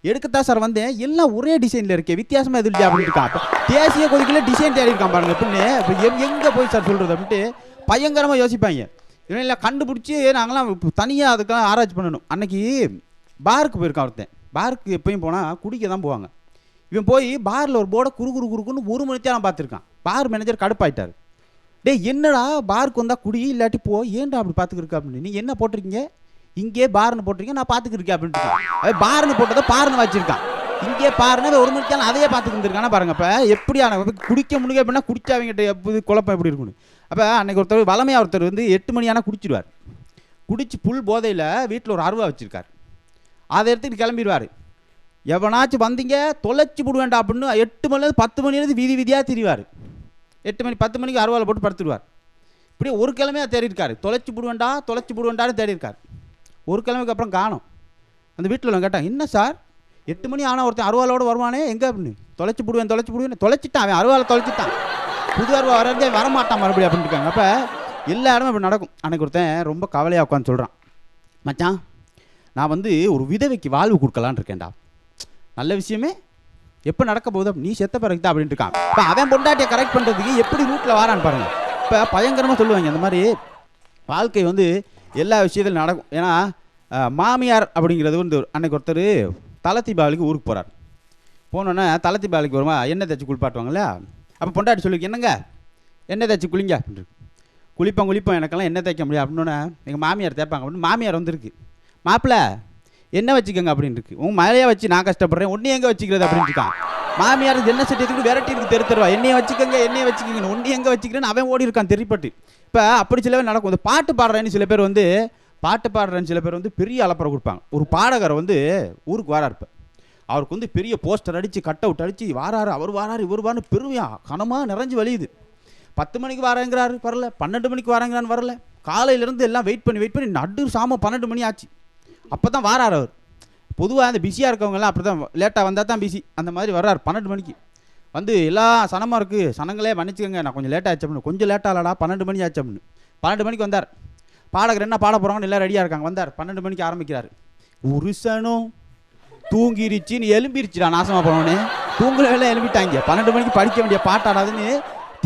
எடுக்கத்தான் சார் வந்தேன். எல்லாம் ஒரே டிசைனில் இருக்கே, வித்தியாசமாக எது இல்லையா அப்படின்னு இருக்கான். தேசிய கொடிக்குள்ளே டிசைன் தேடி இருக்கான் பாருங்க. எப்படின்னு எங்கே போய் சார் சொல்கிறது அப்படின்ட்டு பயங்கரமாக யோசிப்பாங்க. இதெல்லாம் கண்டுபிடிச்சி நாங்களாம் தனியாக அதுக்கெல்லாம் ஆராய்ச்சி பண்ணணும். அன்னைக்கு பாருக்கு போயிருக்கான் ஒருத்தன். பாருக்கு எப்பயும் போனால் குடிக்க தான் போவாங்க. இவன் போய் பாரில் ஒரு போர்டை குறுக்குன்னு 1 மணி தேரம் பார்த்துருக்கான். பார் மேனேஜர் கடுப்பாயிட்டார். என்னடா பாருக்கு வந்தால் குடி இல்லாட்டி போ, ஏன்டா அப்படி பார்த்துக்கிருக்க அப்படின்னு. நீங்கள் என்ன போட்டிருக்கீங்க, இங்கே பார்னு போட்டிருக்கீங்க, நான் பார்த்துக்கிருக்கேன் அப்படின்ட்டு. பார்னு போட்டதை பார்னு வச்சிருக்கான். இங்கே பாருன்னா 1 மணி தேரம் அதையே பார்த்துக்கிருந்துருக்கானா பாருங்க. இப்போ எப்படியான குடிக்க முடியும் அப்படின்னா குடிச்சா அவங்ககிட்ட எப்படி குழப்பம் எப்படி இருக்குன்னு. அப்போ அன்றைக்கி ஒருத்தர் வளமையாக ஒருத்தர் வந்து 8 மணி ஆனால் குடிச்சிடுவார். குடிச்சு புல் போதையில் வீட்டில் ஒரு அருவா வச்சுருக்கார். அதை எடுத்துக்கிட்டு கிளம்பிடுவார். எவனாச்சும் வந்தீங்க தொலைச்சி போடுவேண்டா அப்படின்னு 8 மணிலேருந்து 10 மணிலேருந்து வீதியாக திரிவார். 8 மணி 10 மணிக்கு அருவாவில் போட்டு படுத்துடுவார். இப்படியே ஒரு கிழமையாக தேடி இருக்காரு. தொலைச்சி போடுவேண்டான்னு தேடி இருக்கார். ஒரு கிழமைக்கு அப்புறம் காணும். அந்த வீட்டில் உள்ள கேட்டாங்க, என்ன சார் 8 மணி ஆனால் ஒருத்தன் அருவாலோடு வருவானே எங்கே அப்படின்னு. தொலைச்சி போடுவேன் தொலைச்சிட்டான். அவன் அருவாலை தொலைச்சிட்டான். புது அருவா வரதே வரமாட்டான் மறுபடியும் அப்படின்னு இருக்காங்க. அப்போ எல்லா இடமும் இப்படி நடக்கும். அன்றைக்கு ஒருத்தன் ரொம்ப கவலையாக உட்காந்து சொல்கிறான், மச்சான் நான் வந்து ஒரு விதவைக்கு வாழ்வு கொடுக்கலான்னு இருக்கேன்டா. நல்ல விஷயமே, எப்போ நடக்க போகுது, நீ செத்த பிறகு தான் அப்படின்ட்டு இருக்கான். இப்போ அவன் பொண்டாட்டியை கரெக்ட் பண்ணுறதுக்கு எப்படி ரூட்டில் வாரான்னு பாருங்கள். இப்போ பயங்கரமாக சொல்லுவாங்க அந்த மாதிரி வாழ்க்கை வந்து எல்லா விஷயத்திலும் நடக்கும். ஏன்னா மாமியார் அப்படிங்கிறது வந்து அன்னைக்கு ஒருத்தர் தலை தீபாவளிக்கு ஊருக்கு போகிறார். போனோன்னே தலை தீபாவளிக்கு வருமா எண்ணெய் தேய்ச்சி குளிப்பாட்டுவாங்களே. அப்போ பொண்டாட்டி சொல்லி, என்னங்க எண்ணெய் தேய்ச்சி குளிங்க அப்படின்ட்டு. குளிப்போம் எனக்கெல்லாம் எண்ணெய் தேய்க்க முடியாது அப்படின்னோன்னே எங்கள் மாமியார் தேய்ப்பாங்க அப்படின்னு. மாமியார் வந்துருக்கு, மாப்பிள்ளை என்ன வச்சுக்கோங்க அப்படின்னு இருக்கு. உங்கள் மழையை வச்சு நான் கஷ்டப்படுறேன், ஒன்றையும் எங்கே வச்சுக்கிறது அப்படின்னு இருக்கான். மாமியார் என்ன சட்டியத்துக்கு விரட்டி இருக்கு தருவா, எண்ணெயை வச்சுக்கோங்க ஒன்றையும் எங்கே வச்சுக்கிறேன்னு அவன் ஓடி இருக்கான் திருப்பட்டு. இப்போ அப்படி சில பேர் நடக்கும். இந்த பாட்டு பாடுறேன்னு சில பேர் வந்து பெரிய அலப்பறை கொடுப்பாங்க. ஒரு பாடகர் வந்து ஊருக்கு வாரார். இப்போ அவருக்கு வந்து பெரிய போஸ்டர் அடித்து கட் அவுட் அடித்து வாராரு, அவர் வாராரு, இவர் வாரு, பெருமையாக கனமாக நிறைஞ்சு வலியுது. 10 மணிக்கு வரேங்கிறாரு வரல, 12 மணிக்கு வரேங்கிறான்னு வரல. காலையிலேருந்து எல்லாம் வெயிட் பண்ணி நடு சாமம் 12 மணி ஆச்சு. அப்போ தான் வாரார் அவர். பொதுவாக அந்த பிஸியாக இருக்கவங்கெல்லாம் அப்படி தான், லேட்டாக வந்தால் தான் பிஸி. அந்த மாதிரி வர்றார் 12 மணிக்கு வந்து. எல்லாம் சனமாக இருக்குது, சனங்களே மன்னிச்சுக்கோங்க நான் கொஞ்சம் லேட்டாக ஆச்சு அப்படின்னு. கொஞ்சம் லேட்டாகலடா 12 மணி ஆச்சு அப்படின்னு. 12 மணிக்கு வந்தார். பாடகர் என்ன பாட போகிறாங்கன்னு எல்லாம் ரெடியாக இருக்காங்க. வந்தார் 12 மணிக்கு ஆரம்பிக்கிறார். உருசனும் தூங்கிருச்சின்னு எலும்பிருச்சுடா நாசமாக போனோன்னே. தூங்குறவெல்லாம் எலும்பிட்டாங்க. 12 மணிக்கு படிக்க வேண்டிய பாட்டாடாதுன்னு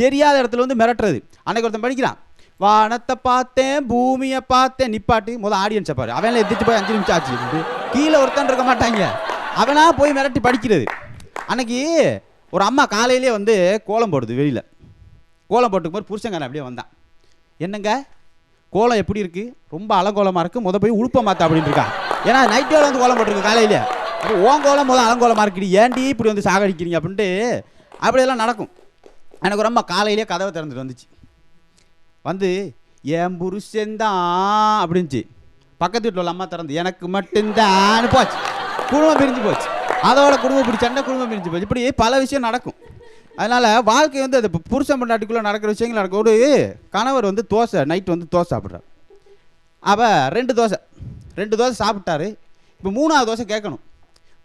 தெரியாத இடத்துல வந்து மிரட்டுறது. அன்னைக்கு ஒருத்தன் படிக்கிறான், வானத்தை பார்த்தேன் பூமியை பார்த்தேன், நிப்பாட்டு முதல் ஆடியன்ஸை பாரு. அவன் எதிர்த்து போய் 5 நிமிஷம் ஆச்சு. கீழே ஒருத்தன் இருக்க மாட்டாங்க, அவனா போய் மிரட்டி படிக்கிறது. அன்னைக்கு ஒரு அம்மா காலையிலே வந்து கோலம் போடுது. வெளியில் கோலம் போட்டுக்கு போது புருஷங்காரன் அப்படியே வந்தான். என்னங்க கோலம் எப்படி இருக்குது, ரொம்ப அலங்கோலமாக இருக்குது, போய் உழுப்ப மாத்தா அப்படின்னு இருக்கா. ஏன்னா நைட் வேலை வந்து கோலம் போட்டிருக்கு காலையிலே. அப்போ ஓன் கோலம் அலங்கோலமாக இருக்குடி, ஏன்டி இப்படி வந்து சாகடிக்கிறீங்க அப்படின்ட்டு அப்படியெல்லாம் நடக்கும். எனக்கு ஒரு அம்மா காலையிலே கதவை திறந்துட்டு வந்துச்சு. வந்து என் புருஷன்தான் அப்படின்ச்சு. பக்கத்து வீட்டில் உள்ள அம்மா திறந்து எனக்கு மட்டும்தான் போச்சு. குடும்பம் பிரிஞ்சு போச்சு. அதோட குடும்பம் பிடிச்ச குடும்பம் பிரிஞ்சு போச்சு. இப்படி பல விஷயம் நடக்கும். அதனால் வாழ்க்கை வந்து அது புருஷன் பொண்டாட்டிக்குள்ளே நடக்கிற விஷயங்கள் நடக்கும். ஒரு கணவர் வந்து நைட்டு வந்து தோசை சாப்பிட்றாரு. அப்போ 2 தோசை சாப்பிட்டாரு. இப்போ 3ஆவது தோசை கேட்கணும்.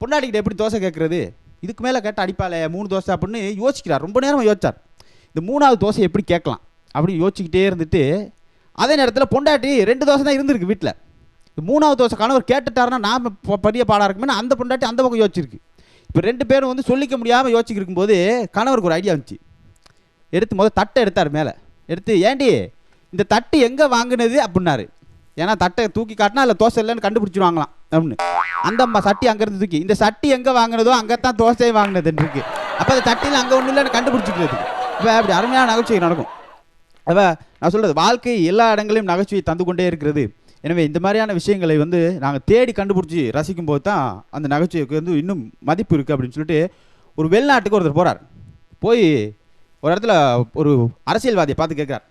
பொண்டாட்டிக்கிட்ட எப்படி தோசை கேட்குறது, இதுக்கு மேலே கேட்டால் அடிப்பாலே 3 தோசை அப்படின்னு யோசிக்கிறார். ரொம்ப நேரமாக யோசிச்சார். இந்த 3ஆவது தோசை எப்படி கேட்கலாம் அப்படின்னு யோசிச்சுக்கிட்டே இருந்துட்டு, அதே நேரத்தில் பொண்டாட்டி 2 தோசை தான் இருந்திருக்கு வீட்டில். 3ஆவது தோசை கணவர் கேட்டுட்டாருன்னா நான் பெரிய பாடாக இருக்குமே, அந்த பொண்டாட்டி அந்த பக்கம் யோசிச்சிருக்கு. இப்போ 2 பேரும் வந்து சொல்லிக்க முடியாமல் யோசிச்சுட்டு இருக்கும்போது கணவருக்கு ஒரு ஐடியா வந்துச்சு. முதல் தட்டை எடுத்தார். மேலே எடுத்து, ஏண்டி இந்த தட்டு எங்கே வாங்கினது அப்படின்னாரு. ஏன்னா தட்டை தூக்கி காட்டினா அதில் தோசை இல்லைன்னு கண்டுபிடிச்சிடுவாங்களாம் அப்படின்னு. அந்த அம்மா சட்டி அங்கேருந்து தூக்கி, இந்த சட்டி எங்கே வாங்கினதோ அங்கே தான் தோசையை வாங்கினதுன்னு இருக்கு. அப்போ அந்த சட்டியில் அங்கே ஒன்றும் இல்லைன்னு கண்டுபிடிச்சிக்கிறது. இப்போ அப்படி அருமையான நகைச்சுவை நடக்கும். நான் சொல்கிறது வாழ்க்கை எல்லா இடங்களையும் நகைச்சுவை தந்து கொண்டே இருக்கிறது. எனவே இந்த மாதிரியான விஷயங்களை வந்து நாங்கள் தேடி கண்டுபிடிச்சி ரசிக்கும் போது தான் அந்த நகைச்சுவைக்கு வந்து இன்னும் மதிப்பு இருக்குது அப்படின்னு சொல்லிட்டு ஒரு வெளிநாட்டுக்கு ஒருத்தர் போகிறார். போய் ஒரு இடத்துல ஒரு அரசியல்வாதியை பார்த்து கேட்குறார்,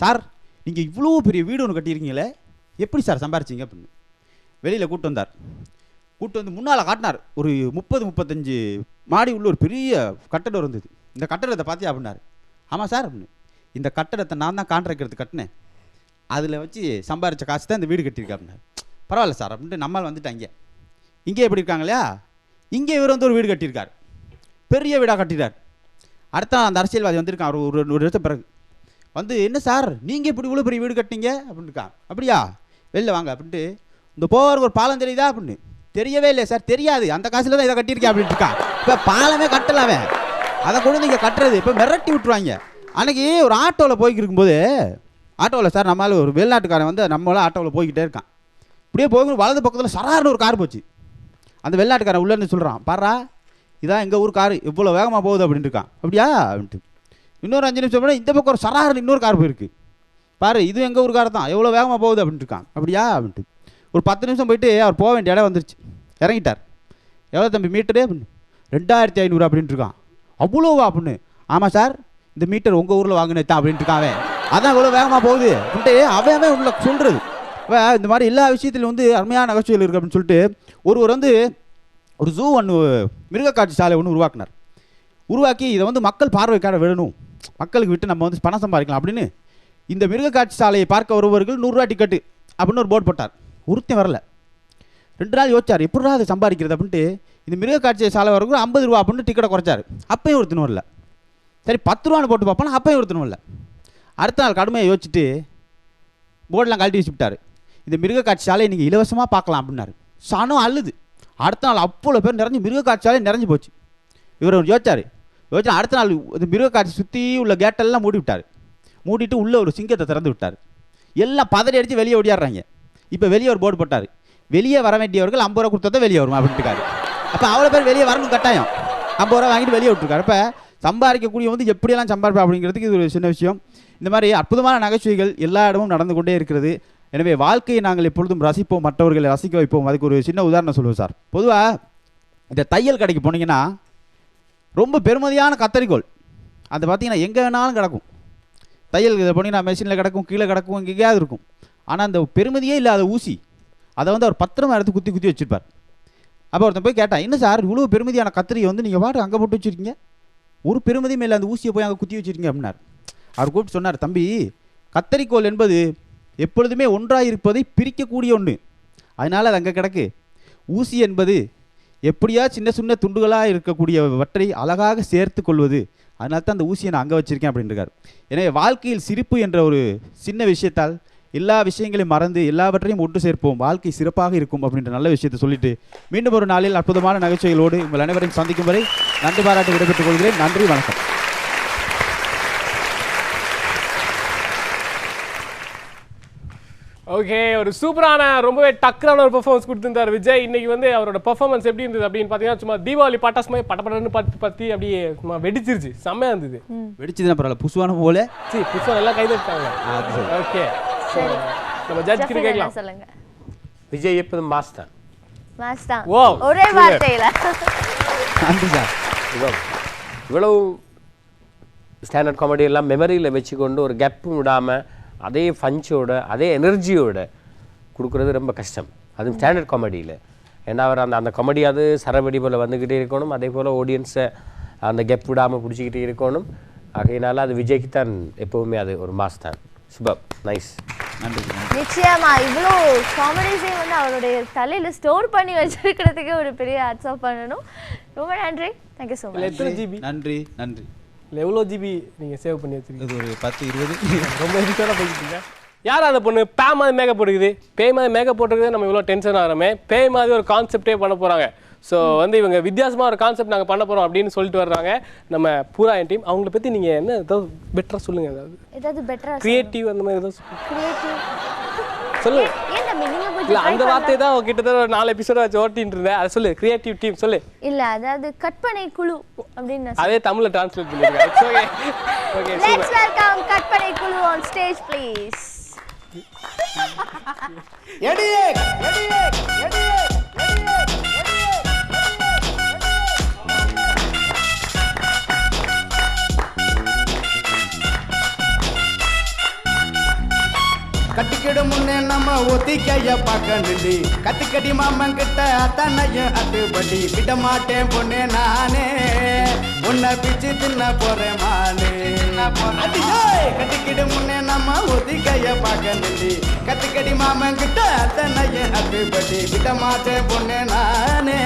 சார் நீங்கள் இவ்வளோ பெரிய வீடு ஒன்று கட்டியிருக்கீங்களே, எப்படி சார் சம்பாரிச்சிங்க அப்படின்னு. வெளியில் கூப்பிட்டு வந்தார். கூப்பிட்டு வந்து முன்னால் காட்டினார். ஒரு 30-35 மாடி உள்ள ஒரு பெரிய கட்டடம் இருந்தது. இந்த கட்டடத்தை பார்த்தியா அப்படின்னாரு. ஆமாம் சார் அப்படின்னு. இந்த கட்டடத்தை நான் தான் கான்ட்ராக்ட் எடுத்து கட்டினேன், அதில் வச்சு சம்பாரித்த காசு தான் இந்த வீடு கட்டியிருக்கேன் அப்படின்னாரு. பரவாயில்ல சார் அப்படின்ட்டு நம்மால் வந்துட்டாங்க. இங்கே எப்படி இருக்காங்க இல்லையா, இங்கே இவர் வந்து ஒரு வீடு கட்டியிருக்கார், பெரிய வீடாக கட்டிட்டார். அடுத்த அந்த அரசியல்வாதி வந்திருக்கான் ஒரு இடத்த பிறகு வந்து, என்ன சார் நீங்கள் இப்படி இவ்வளோ பெரிய வீடு கட்டினீங்க அப்படின்னு இருக்கான். அப்படியா, வெளில வாங்க அப்படின்ட்டு. இந்த போகிற ஒரு பாலம் தெரியுதா அப்படின்னு. தெரியவே இல்லை சார். தெரியாது, அந்த காசில் தான் இதை கட்டியிருக்கேன் அப்படின்ட்டு இருக்கான். இப்போ பாலமே கட்டலாமே, அதை கொண்டு இங்கே கட்டுறது இப்போ மிரட்டி விட்டுருவாங்க. அன்றைக்கி ஒரு ஆட்டோவில் போய்க்கு இருக்கும்போது, ஆட்டோவில் சார் நம்மளால் ஒரு வெளிநாட்டுக்காரன் வந்து நம்மளால் ஆட்டோவில் போய்கிட்டே இருக்கான். இப்படியே போய் வலது பக்கத்தில் சரார்னு ஒரு கார் போச்சு. அந்த வெளிநாட்டுக்காரன் உள்ளேருந்து சொல்கிறான், பாரா இதான் எங்கள் ஊர் காரு இவ்வளோ வேகமாக போகுது அப்படின்ட்டு இருக்கான். அப்படியா அப்படின்ட்டு. இன்னொரு 5 நிமிஷம் போனால் இந்த பக்கம் ஒரு சரார்னு இன்னொரு கார் போயிருக்கு. பாரு இது எங்கள் ஊர் கார் தான், எவ்வளோ வேகமாக போகுது அப்படின்ட்டு இருக்கான். அப்படியா அப்படின்ட்டு. ஒரு 10 நிமிஷம் போயிட்டு அவர் போக வேண்டிய இடம் வந்துருச்சு. இறங்கிட்டார். எவ்வளோ தம்பி மீட்டரு அப்படின்னு. 2500 அப்படின்ட்டு இருக்கான். அவ்வளோவா அப்படின்னு. ஆமாம் சார், இந்த மீட்டர் உங்கள் ஊரில் வாங்கினேன் அப்படின்ட்டு இருக்கான். அவன் அதான் இவ்வளோ வேகமாக போகுது அப்படின்ட்டு அவன் உள்ள சொல்கிறது. இந்த மாதிரி எல்லா விஷயத்துலையும் வந்து அருமையான நகைச்சுவைகள் இருக்குது அப்படின்னு சொல்லிட்டு ஒருவர் வந்து ஒரு ஜூ ஒன்று, மிருகக்காட்சி சாலை ஒன்று உருவாக்கினார். உருவாக்கி இதை வந்து மக்கள் பார்வைக்காக விடணும், மக்களுக்கு விட்டு நம்ம வந்து பணம் சம்பாதிக்கலாம் அப்படின்னு இந்த மிருகக்காட்சி சாலையை பார்க்க வருபவர்கள் 100 ரூபா டிக்கெட்டு அப்படின்னு ஒரு போர்டு போட்டார். ஒருத்தன் வரல. 2 நாள் யோசிச்சார், எப்படா அதை சம்பாதிக்கிறது அப்படின்ட்டு. இந்த மிருகக்காட்சி சாலை வரவங்க 50 ரூபா அப்படின்னு டிக்கெட்டை குறைச்சார். அப்பையும் ஒருத்தனும் வரல. சரி 10 ரூபான்னு போட்டு பார்ப்போன்னா அப்பையும் ஒருத்தனும் வரல. அடுத்த நாள் கடுமையை யோசிச்சுட்டு போர்டெலாம் கழட்டி வச்சுட்டார். இந்த மிருகக்காட்சி சாலையை நீங்கள் இலவசமாக பார்க்கலாம் அப்படின்னாரு. சனம் அள்ளுது. அடுத்த நாள் அவ்வளோ பேர் நிறைஞ்சு மிருகக்காட்சி சாலை நிறைஞ்சு போச்சு. இவர் யோசிச்சார். அடுத்த நாள் இந்த மிருகக்காட்சி சுற்றி உள்ள கேட்டெல்லாம் மூடி விட்டார். மூடிட்டு உள்ளே ஒரு சிங்கத்தை திறந்து விட்டார். எல்லாம் பதறி அடித்து வெளியே ஓடியாடுறாங்க. இப்போ வெளியே ஒரு போர்டு போட்டார், வெளியே வர வேண்டியவர்கள் 50 ரூபா கொடுத்தா வெளியே வரும் அப்படின்ட்டுருக்காரு. அப்போ அவ்வளோ பேர் வெளியே வரணும் கட்டாயம். 50 ரூபா வாங்கிட்டு வெளியே விட்டுருக்காரு. இப்போ சம்பாதிக்கக்கூடிய வந்து எப்படியெல்லாம் சம்பாதிப்பா அப்படிங்கிறதுக்கு இது ஒரு சின்ன விஷயம். இந்த மாதிரி அற்புதமான நகைச்சுவைகள் எல்லா இடமும் நடந்து கொண்டே இருக்கிறது. எனவே வாழ்க்கையை நாங்கள் எப்பொழுதும் ரசிப்போம், மற்றவர்களை ரசிக்க வைப்போம். அதுக்கு ஒரு சின்ன உதாரணம் சொல்லுவோம் சார். பொதுவாக இந்த தையல் கடைக்கு போனீங்கன்னா ரொம்ப பெருமதியான கத்தரிக்கோள் அது பார்த்தீங்கன்னா எங்கே வேணாலும் கிடக்கும். தையல் இதை போனீங்கன்னா மெஷினில் கிடக்கும், கீழே கிடக்கும், எங்கேயாவது இருக்கும். ஆனால் அந்த பெருமதியே இல்லாத ஊசி அதை வந்து அவர் பத்திரமா எடுத்து குத்தி குத்தி வச்சுருப்பார். அப்போ ஒருத்தன் போய் கேட்டான், என்ன சார் இவ்வளோ பெருமதியான கத்திரியை வந்து நீங்கள் பாட்டு அங்கே போட்டு வச்சுருக்கீங்க, ஒரு பெருமதியும் இல்லை, அந்த ஊசியை போய் அங்கே குத்தி வச்சுருக்கீங்க அப்படின்னார். அவர் கூப்பிட்டு சொன்னார், தம்பி கத்தரிக்கோள் என்பது எப்பொழுதுமே ஒன்றாக இருப்பதை பிரிக்கக்கூடிய ஒன்று, அதனால் அது அங்கே கிடக்கு. ஊசி என்பது எப்படியா சின்ன சின்ன துண்டுகளாக இருக்கக்கூடியவற்றை அழகாக சேர்த்து கொள்வது, அதனால தான் அந்த ஊசியை நான் அங்கே வச்சுருக்கேன் அப்படின்றார். எனவே வாழ்க்கையில் சிரிப்பு என்ற ஒரு சின்ன விஷயத்தால் எல்லா விஷயங்களையும் மறந்து எல்லாவற்றையும் ஒன்று சேர்ப்போம், வாழ்க்கை சிறப்பாக இருக்கும் அப்படின்ற நல்ல விஷயத்தை சொல்லிட்டு மீண்டும் ஒரு நாளில் அற்புதமான நகைச்சுவைகளோடு உங்கள் அனைவரையும் சந்திக்கும் வரை நன்றி பாராட்டி விடைபெற்றுக் கொள்கிறேன். நன்றி, வணக்கம். ஓகே, ஒரு சூப்பரான ரொம்பவே டக்கரான ஒரு பெர்ஃபார்மன்ஸ் கொடுத்திருந்தார் விஜய். இன்னைக்கு வந்து அவரோட பெர்ஃபார்மன்ஸ் எப்படி இருந்தது அப்படின்னு பார்த்தீங்கன்னா சும்மா தீபாவளி பட்டாசு மாதிரி பட்டப்படன்னு பத்தி அப்படியே சும்மா வெடிச்சிருச்சு, செம்மையா இருந்தது. வெடிச்சதுன்னா பரவாயில்ல, புசுவான போல புதுசாக எல்லாம் கைதட்டாங்க. ஓகே, நம்ம ஜட்ஜ் கிட்ட கேட்கலாம். சொல்லுங்க. விஜய் எப்போதும் மாஸ்டர். மாஸ்டர் ஓ, ஒரே வார்த்தையில. நன்றி சார். இவ்வளவு ஸ்டாண்டர்ட் காமெடி எல்லாம் மெமரியில் வச்சுக்கொண்டு ஒரு கேப்பும் விடாமல் அதே ஃபஞ்சோட அதே எனர்ஜியோட கொடுக்குறது ரொம்ப கஷ்டம், அதுவும் ஸ்டாண்டர்ட் காமெடியில். ஏன்னா அவர் அந்த காமெடி அது சரவெடி போல் வந்துக்கிட்டே இருக்கணும், அதே போல் ஆடியன்ஸை அந்த கேப் விடாமல் பிடிச்சிக்கிட்டே இருக்கணும். ஆகையினால அது விஜய்க்கு தான் எப்போவுமே அது ஒரு மாஸ் தான். சூப்பர், நைஸ், நன்றி. நிச்சயமா இவ்வளோ காமெடிஸையும் வந்து அவருடைய தலையில ஸ்டோர் பண்ணி வச்சிருக்கிறதுக்கு ஒரு பெரிய ஹேட்ஸ் ஆஃப் பண்ணணும். ரொம்ப நன்றி, தேங்க்யூ ஸோ மச். எத்தனை ஜிபி? நன்றி நன்றி. எவ்வளோ ஜிபி நீங்கள் சேவ் பண்ணி வச்சுருக்கீங்க? இது ஒரு 10-20 ரொம்ப எதிர்த்தான போய்கிட்டீங்க. யார் அந்த பொண்ணு பே மாதிரி மேக்கப் போட்டுக்குது? பேய் மாதிரி மேக்கப் போட்டுருக்குது. நம்ம இவ்வளோ டென்ஷன் ஆகிறோமே, பேய் மாதிரி ஒரு கான்செப்டே பண்ண போகிறாங்க. ஸோ வந்து இவங்க வித்தியாசமாக ஒரு கான்செப்ட் நாங்கள் பண்ண போகிறோம் அப்படின்னு சொல்லிட்டு வர்றாங்க நம்ம பூரா என் டீம். அவங்கள பற்றி நீங்கள் என்ன ஏதாவது பெட்டராக சொல்லுங்கள், ஏதாவது பெட்டராக கிரியேட்டிவ் அந்த மாதிரி ஏதாவது கிரியேட்டிவ் சொல்லு. இல்ல அந்த வார்த்தை தான் கிட்டத்தட்ட ஒரு 4 எபிசோட வச்சு ஓட்டிட்டு இருந்தேன். அதை சொல்லு, கிரியேட்டிவ் டீம் சொல்லு. இல்ல அதாவது கற்பனை குழு அப்படின்னு அதே தமிழ்ல டிரான்ஸ்லேட் பண்ணிருக்கேன். ஓகே, லெட்ஸ் வெல்கம் கற்பனை படை குழு on stage please. கட்டிக்கிடு முன்னே நம்ம ஒத்திக்கைய பார்க்கணுண்டி கத்திக்கடி மாமன் கிட்ட அத்தனையும் அத்துப்படி விட மாட்டேன் பொண்ணே நானே உன்னை பிச்சு தின்ன போறேன் மானே கட்டிக்கிடு முன்னே நம்ம ஒத்திக்கைய பார்க்கணுண்டி கத்திக்கடி மாமன் கிட்ட அத்தனையும் அத்துப்படி விட மாட்டேன் பொண்ணே நானே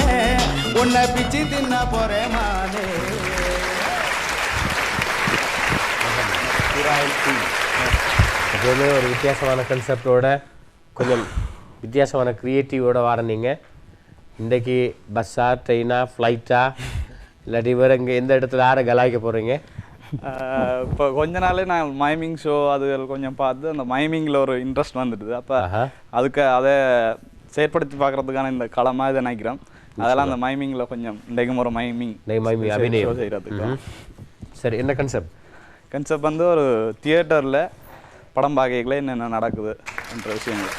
உன்னை பிச்சு தின்ன போறேன் மானே. எப்போதுமே ஒரு வித்தியாசமான கன்செப்டோட கொஞ்சம் வித்தியாசமான க்ரியேட்டிவோட வர நீங்கள் இன்றைக்கி பஸ்ஸா ட்ரெயினா ஃப்ளைட்டா இல்லாட்டி வேறு இங்கே எந்த இடத்துல யாரை கலாய்க்க போகிறீங்க? இப்போ கொஞ்ச நாளே நான் மைமிங் ஷோ அது கொஞ்சம் பார்த்து அந்த மைமிங்கில் ஒரு இன்ட்ரெஸ்ட் வந்துடுது. அப்போ அதுக்கு அதை செயற்படுத்தி பார்க்குறதுக்கான இந்த களமாக இதை நினைக்கிறேன். அதெல்லாம் அந்த மைமிங்கில் கொஞ்சம் இன்றைக்கும் ஒரு மைமிங் அபிநயம் செய்கிறதுக்கு. சரி, என்ன கன்செப்ட்? கன்செப்ட் வந்து ஒரு தியேட்டரில் படம் பார்க்கல என்னென்ன நடக்குது என்ற விஷயங்கள்.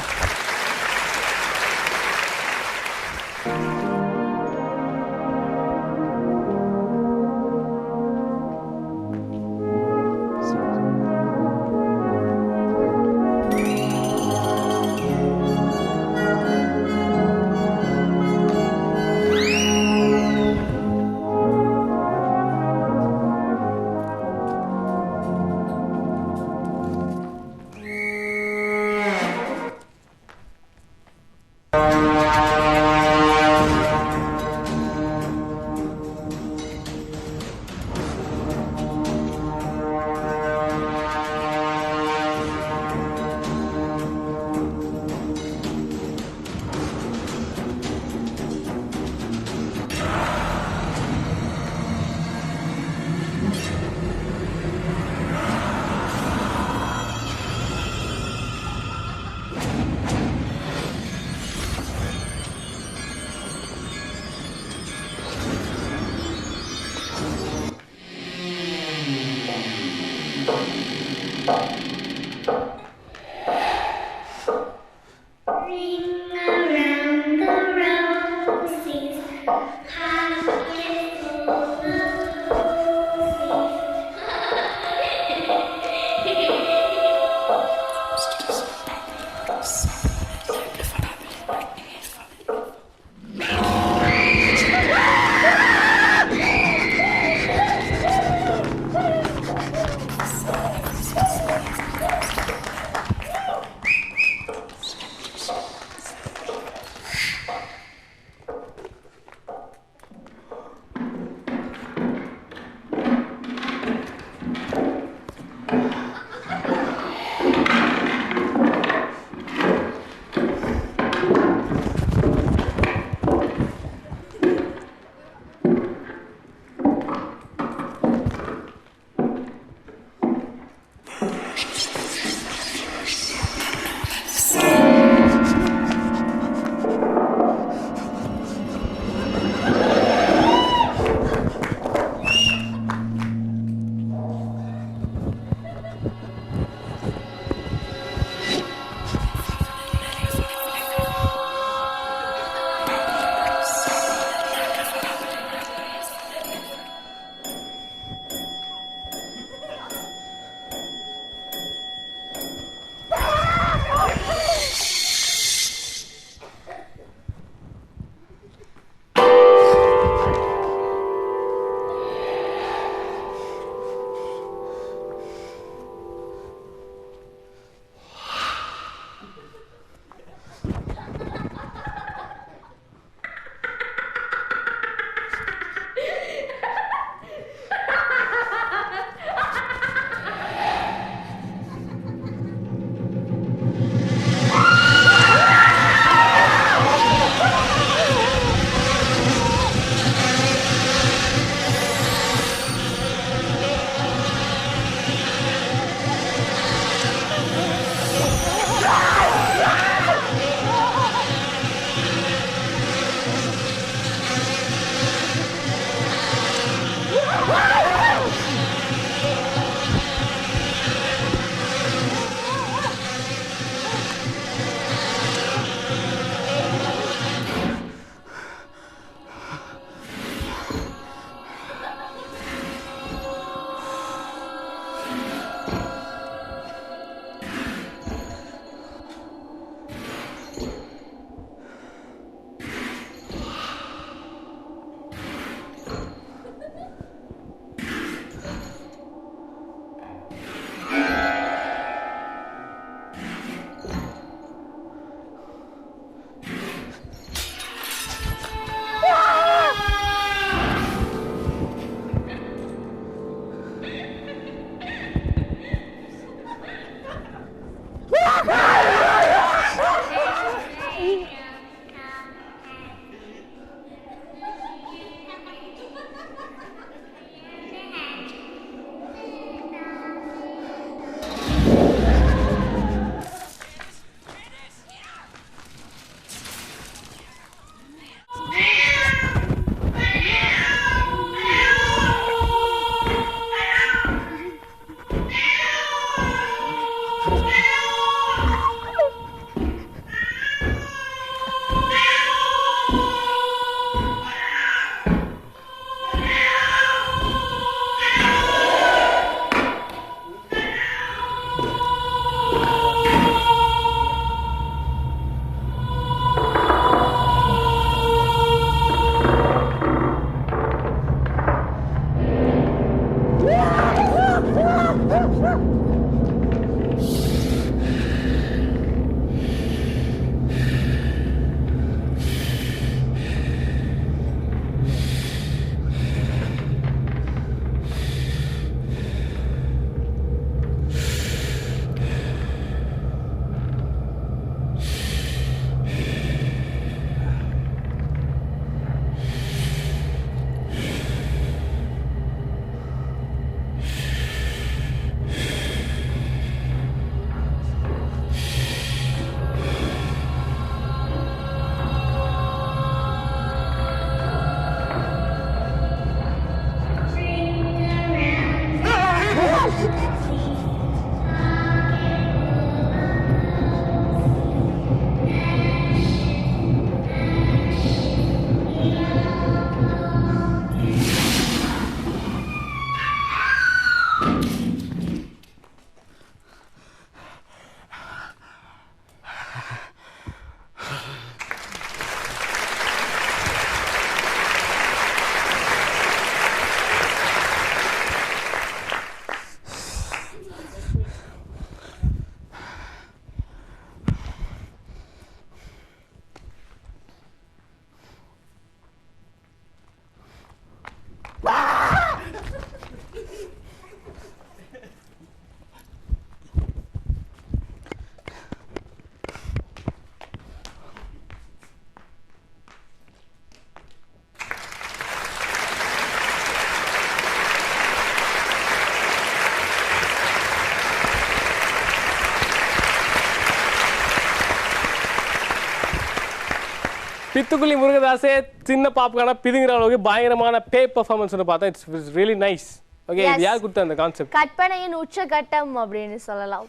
பித்துக்குள்ளி முருகதாசே சின்ன பாப்புக்கான பிதுங்கிற அளவுக்கு பயங்கரமான பே பெர்ஃபார்மன்ஸ் பார்த்தா இட்ஸ் ரியலி நைஸ். ஓகே, இது யார் கொடுத்த அந்த கான்செப்ட்? கற்பனையின் உச்சகட்டம் அப்படின்னு சொல்லலாம்.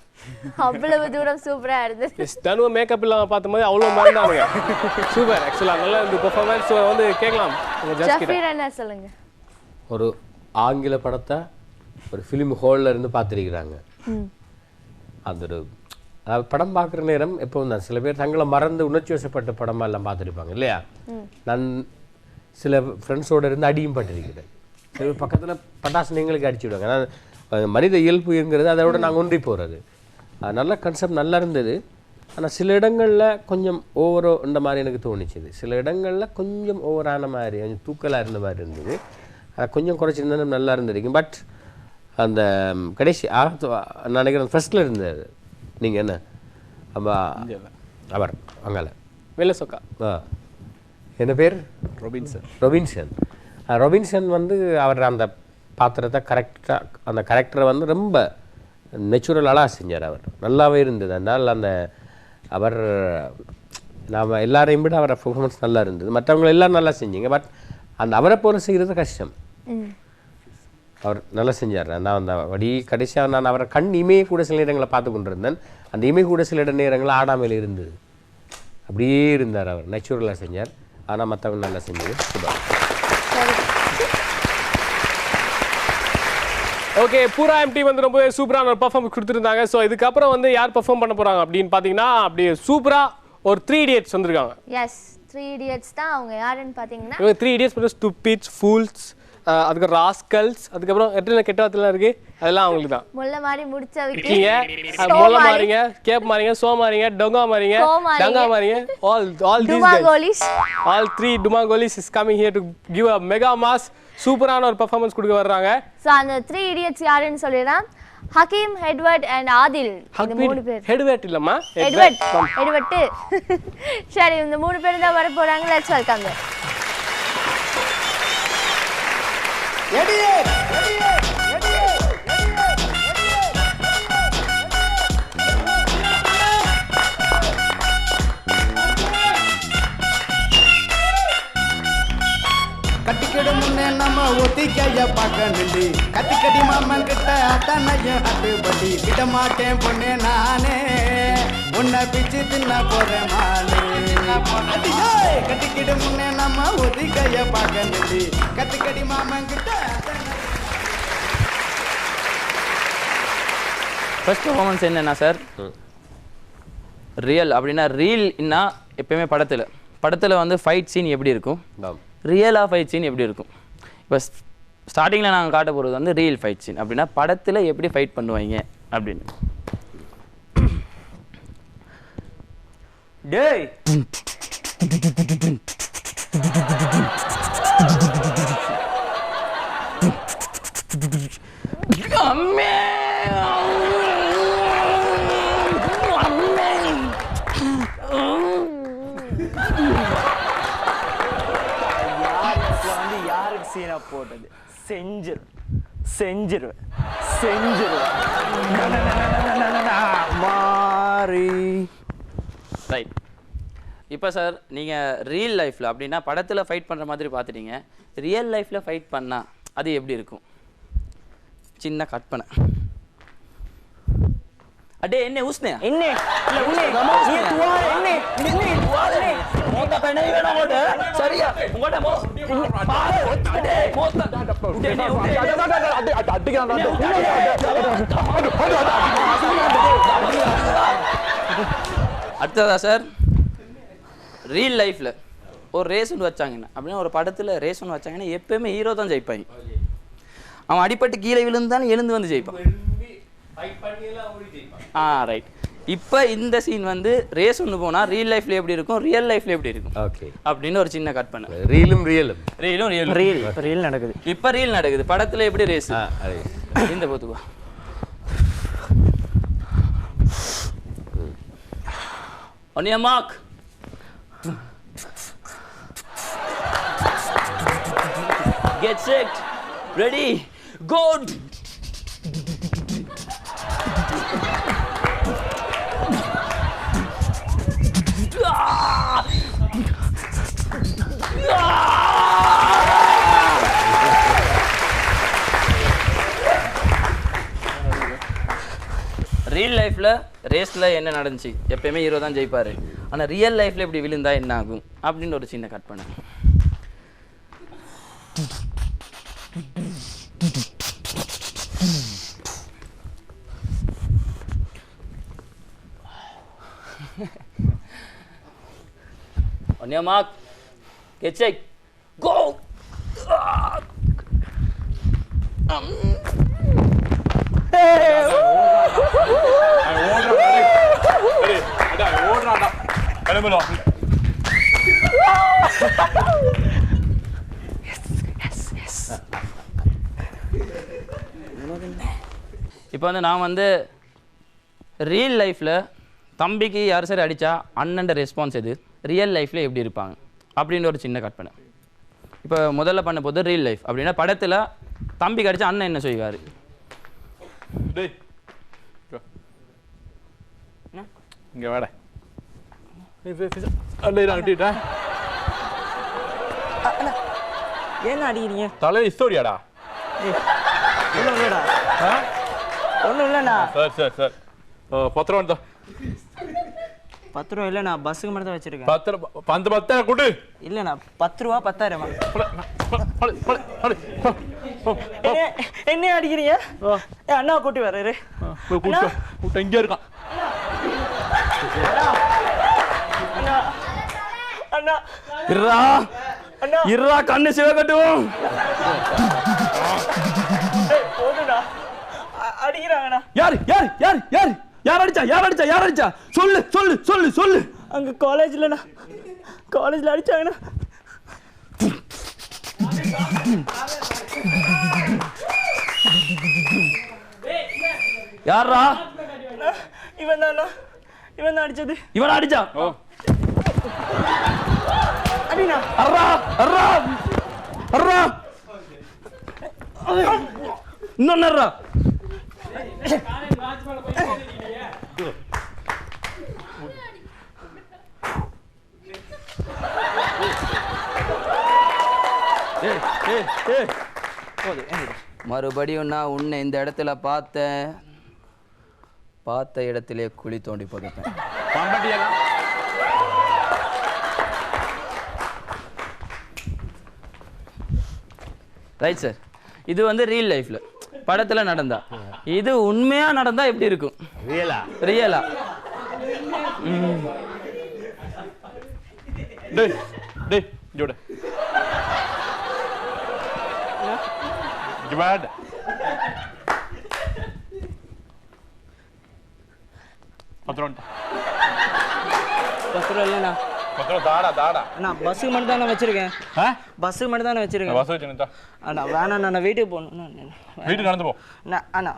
அவ்வளவு தூரம் சூப்பரா இருந்தது. தனுவ மேக்கப் இல்லாம பார்க்கும்போது அவ்வளவு மறந்தானுங்க. சூப்பர், ஆக்சுவலா நல்லா இந்த பெர்ஃபார்மன்ஸ் வந்து கேட்கலாம். ஜெஃப்ரி என்ன சொல்லுங்க? ஒரு ஆங்கில படத்தை ஒரு ஃபிலிம் ஹால்ல இருந்து பார்த்துருக்கிறாங்க. அது ஒரு படம் பார்க்குற நேரம் எப்போ தான் சில பேர் தங்களை மறந்து உணர்ச்சி வசப்பட்ட படமாக எல்லாம் பார்த்துருப்பாங்க இல்லையா? நான் சில ஃப்ரெண்ட்ஸோடு இருந்து அடியும் பட்டிருக்கிறேன். சில பக்கத்தில் பட்டாசு எங்களுக்கு அடிச்சு விடுவாங்க. ஆனால் மனித இயல்புங்கிறது அதோட நாங்கள் ஒன்றி போகிறது. நல்ல கான்செப்ட் நல்லா இருந்தது. ஆனால் சில இடங்களில் கொஞ்சம் ஓவரோ இந்த மாதிரி எனக்கு தோணிச்சுது. சில இடங்களில் கொஞ்சம் ஓவரான மாதிரி கொஞ்சம் தூக்கலாக இருந்த மாதிரி இருந்தது. கொஞ்சம் குறைச்சிருந்தாலும் நல்லா இருந்திருக்கும். பட் அந்த கடைசி நான் நினைக்கிறேன் ஃபர்ஸ்ட்டில் இருந்தது. நீங்கள் என்ன அவர் அங்கால வெள்ளை சொக்கா என்ன பேர்? ரொபின்சன். ரொபின்சன் வந்து அவர் அந்த பாத்திரத்தை கரெக்டாக அந்த கேரக்டரை வந்து ரொம்ப நேச்சுரலாக செஞ்சார். அவர் நல்லாவே இருந்தது. அதனால் அந்த அவர் நாம் எல்லாரையும் விட அவரை பெர்ஃபார்மன்ஸ் நல்லா இருந்தது. மற்றவங்க எல்லாம் நல்லா செஞ்சீங்க. பட் அந்த அவரை போல செய்கிறது கஷ்டம். அவர் நல்லா செஞ்சார். நான் அந்த வடி கடைசியாக நான் அவரை கண் இமையை கூட சில நேரங்களை பார்த்து கொண்டிருந்தேன். அந்த இமை கூட சில நேரங்களில் ஆடாமல் இருந்தது. அப்படியே இருந்தார். அவர் நேச்சுரலாக செஞ்சார். ஆனால் மற்றவங்க நல்லா செஞ்சது. ஓகே, பூரா எம்டி வந்து ரொம்ப சூப்பரான ஒரு பர்ஃபார்மன்ஸ் கொடுத்துருந்தாங்க. ஸோ இதுக்கப்புறம் வந்து யார் பர்ஃபார்ம் பண்ண போகிறாங்க அப்படின்னு பார்த்தீங்கன்னா அப்படியே சூப்பராக ஒரு 3 Idiots வந்திருக்காங்க. எஸ், 3 Idiots தான். அவங்க யாருன்னு பார்த்தீங்கன்னா 3 Idiots ப்ளஸ் ஸ்டூபிட்ஸ், ஃபூல்ஸ், அதுக்கு ராஸ்கல்ஸ், அதுக்கப்புறம் எத்தனை கெட்ட வார்த்தைலாம் இருக்கு அதெல்லாம் அவங்களுக்கு தான். முல்ல மாதிரி முடிச்சதுக்கு முல்ல மாறிங்க, கேப் மாறிங்க, சோ மாறிங்க, டொங்கா மாறிங்க, டங்கா மாறிங்க, all these guys, all 3 Dumagolis is coming here to give a mega mass சூப்பரான ஒரு பெர்ஃபார்மன்ஸ் கொடுக்க வர்றாங்க. சோ அந்த 3 Idiots யாருன்னு சொல்லினா ஹக்கீம், எட்வர்ட் அண்ட் ஆதில். இந்த 3 பேர். எட்வர்ட் இல்லம்மா, எட்வர்ட். சரி, இந்த 3 பேர் தான் வர போறாங்க. Let's welcome them. கட்டிக்கிட முன்னே நம்ம ஒத்திக்கைய பார்க்கணுண்டி கத்திக்கடி மாமன் கிட்ட அத்தனையும் அட்டுப்படி விட மாட்டேன் பொண்ணு நானே உன்னை பிச்சு தின்ன போறேன் மானே கட்டிக்கிட்டு முன்னே நம்ம ஒத்திக்கைய பார்க்கணுண்டி கத்திக்கடி மாமன் கிட்ட ஃபர்ஸ்ட் பர்ஃபார்மன்ஸ் என்னன்னா சார் ரியல் அப்படின்னா ரீல்னா எப்பயுமே படத்தில் வந்து ஃபைட் சீன் எப்படி இருக்கும் ரியலாக ஃபைட் சீன் எப்படி இருக்கும் இப்போ ஸ்டார்டிங்கில் நாங்கள் காட்ட போகிறது வந்து ரியல் ஃபைட் சீன் அப்படின்னா படத்தில் எப்படி ஃபைட் பண்ணுவாங்க அப்படின்னு டேய் அம்மே சீனா போட்டது செஞ்சிருவேன் மாறி ரைட் இப்போ சார் நீங்கள் ரியல் லைஃப்பில் அப்படின்னா படத்தில் ஃபைட் பண்ணுற மாதிரி பார்த்துட்டீங்க ரியல் லைஃப்பில் ஃபைட் பண்ணால் அது எப்படி இருக்கும் சின்ன கட் பண்ண अडे इन्ने उसने इन्ने उन्ने ये दुआ इन्ने दुआ ले मोता पहने ही ना मोटे सरिया उंगटे मो पारे अडे मोता उठे அடுத்ததா சார் ரியல் லைஃப்ல ஒரு ரேஸ் ஒன்று வச்சாங்கன்னா அப்படின்னா ஒரு படத்தில் ரேஸ் ஒன்று வச்சாங்கன்னா எப்பயுமே ஹீரோ தான் ஜெயிப்பாங்க அவன் அடிப்பட்டு கீழே விழுந்தாலும் எழுந்து வந்து ஜெயிப்பான் ரைட் இப்போ இந்த சீன் வந்து ரேஸ் ஒன்று போனால் ரியல் லைஃப்ல எப்படி இருக்கும் ரியல் லைஃப்ல எப்படி இருக்கும் ஓகே அப்படின்னு ஒரு சின்ன கட் பண்ண ரீல் நடக்குது இப்போ ரீல் நடக்குது படத்தில் எப்படி ரேஸ் இந்த போத்துக்குவா on your mark get set ready go real லைஃப்பில் ரேஸில் என்ன நடந்துச்சு எப்பயுமே ஹீரோ தான் ஜெயிப்பார் ஆனால் ரியல் லைஃப்பில் இப்படி விழுந்தா என்ன ஆகும் அப்படின்னு ஒரு சின்ன கட் பண்ண On your mark, get set, go! இப்போ வந்து நான் வந்து ரியல் லைஃப்பில் தம்பிக்கு யார் சரி அடித்தா அண்ணன் ரெஸ்பான்ஸ் எது ரியல் லைஃப்பில் எப்படி இருப்பாங்க அப்படின்ற ஒரு சின்ன கட் பண்ணேன் இப்போ முதல்ல பண்ண போது ரியல் லைஃப் அப்படின்னா படத்தில் தம்பிக்கு அடித்தா அண்ணன் என்ன செய்வார் இங்கே வாட என்ன அடிக்கிறீங்க தலை ஹிஸ்டோரியாடா ஒன்றும் இல்லைடா ஒன்றும் இல்லைண்ணா சார் 10 ரூபா 10 ரூபா இல்லைண்ணா பஸ்ஸுக்கு மட்டும் தான் வச்சிருக்கேன் 10 கொடு இல்லைண்ணா 10 ரூபா 10,000 என்ன அடிக்கிறீங்க அண்ணா கூட்டி வர்றாரு இங்க இருக்கான் அண்ணா இருடா கண்ணு சிவக்கட்டும் போதுடா அடிக்கிறாங்கண்ணா யார் அடிச்சா சொல்லு அங்க காலேஜ்லண்ணா காலேஜ்ல அடிச்சாங்கண்ணா யாரா இவன் தான் அடிச்சது இவன் அடிச்சா அடினா அர்ரா இன்னொன்னு மறுபடியும் நான் உன்னை இந்த இடத்துல பார்த்த இடத்திலே குழி தோண்டி போட்டுப்பேன். Right sir. இது வந்து ரியல் லைஃப்ல படத்துல நடந்தா, இது உண்மையா நடந்தா எப்படி இருக்கும்? ரியலா டேய் டேய் ஜோட ஜவாட் பத்ரோன் பஸ்ஸில் இல்லைண்ணா. பத்ரோன் தாடா அண்ணா பஸ்ஸுக்கு மட்டும் தானே வச்சிருக்கேன். பஸ்ஸுக்கு மட்டும் தானே வச்சிருக்கேன். பஸ் வச்சுனதா அண்ணா வேணாண்ணா, நான் வீட்டுக்கு போகணும். வீட்டுக்கு நடந்து போ. அண்ணா அண்ணா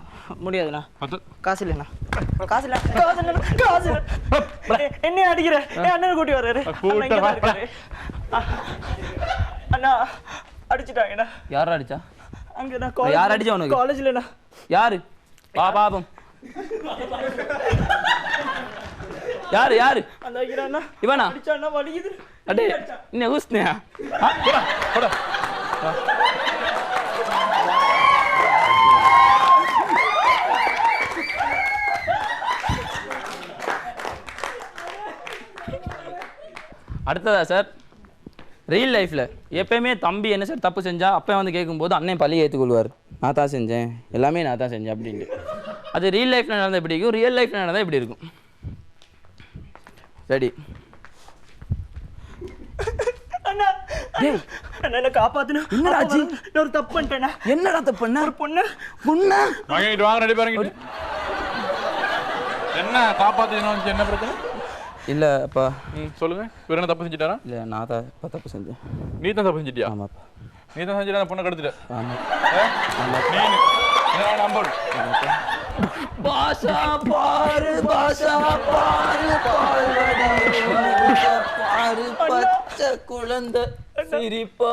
முடியாதுண்ணா, காசு இல்லைண்ணா. காசு இல்லை. என்ன அடிக்கிற? என் அண்ணனை கூட்டி வர்றாரு. அண்ணா அடிச்சுட்டாங்கண்ணா. யாரா அடிச்சா? அங்கே நான் யார் அடிச்சா உனக்கு? காலேஜ்லண்ணா. யாரு? பாபம் யாரு? அந்த ஐயராண்ணா இவனா? அடிச்சாண்ணா, வலிக்குது. அடே இன்ன ஹுஸ்னியா? போடா. அடுத்ததா சார், ரியல் லைஃப்பில் எப்பயுமே தம்பி என்ன சார் தப்பு செஞ்சா அப்போ வந்து கேட்கும்போது அண்ணன் பழி ஏற்றுக்கொள்வார். நான் தான் செஞ்சேன், எல்லாமே நான் தான் செஞ்சேன் அப்படின்ட்டு. அது ரியல் லைஃப்பில் நடந்தால் எப்படி இருக்கும், ரியல் லைஃப்பில் நடந்தால் எப்படி இருக்கும்? ரெடி? என்ன காப்பாத்துனா? என்னடாச்சு? ஒரு தப்பு பண்ணிட்டேனா? என்னடா தப்பு பண்ண? ஒரு பொண்ணு வாங்கிட்டு வாங்க, ரெடி பாருங்க. என்ன காப்பாத்து? என்ன பிரச்சனை? இல்லை அப்பா. சொல்லுங்க. இவர் என்ன தப்பு செஞ்சுட்டாரா? இல்லை நான் தான் இப்போ தப்பு செஞ்சேன். நீ தான் தப்பு செஞ்சிட்டியா? ஆமாப்பா. நீ தான் செஞ்சுட்டு அந்த பொண்ணை கெடுத்துட்ட. ஆமாம். பாஷா பாரு பச்சை குழந்தை சிரிப்பா.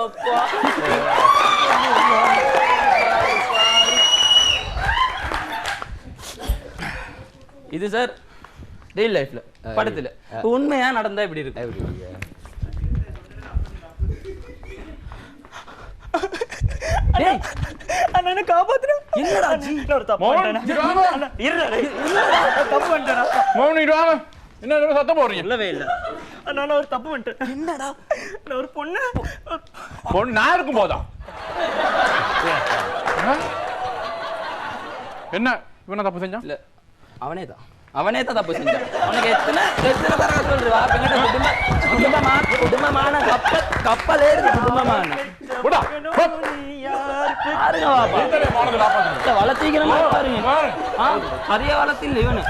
இது சார் ரியல் லைஃப்ல படத்துல உண்மையா நடந்தா எப்படி இருக்கு? அண்ணனை காப்பாத்துனா? என்னடா ஒரு தப்பு பண்ணிட்டேனா? தப்பு பண்ணிட்டேனா? என்ன சத்தம் போடுறீங்க? இல்லவே இல்லை அண்ணா, நான் ஒரு தப்பு பண்ணிட்டேன். என்னடா? நான் ஒரு பொண்ணு நான் இருக்கும் போதா? என்ன இவன தப்பு செஞ்சான்? இல்ல அவனே தான் தப்பு செஞ்சான். அவனுக்கு எத்தனை தடவை சொல்றா? குடும்பமான கப்பல் ஏறுது. குடும்பமான வளர்த்திக்கிறமா பாருங்க. நிறைய வளர்த்தில்லை இவனு.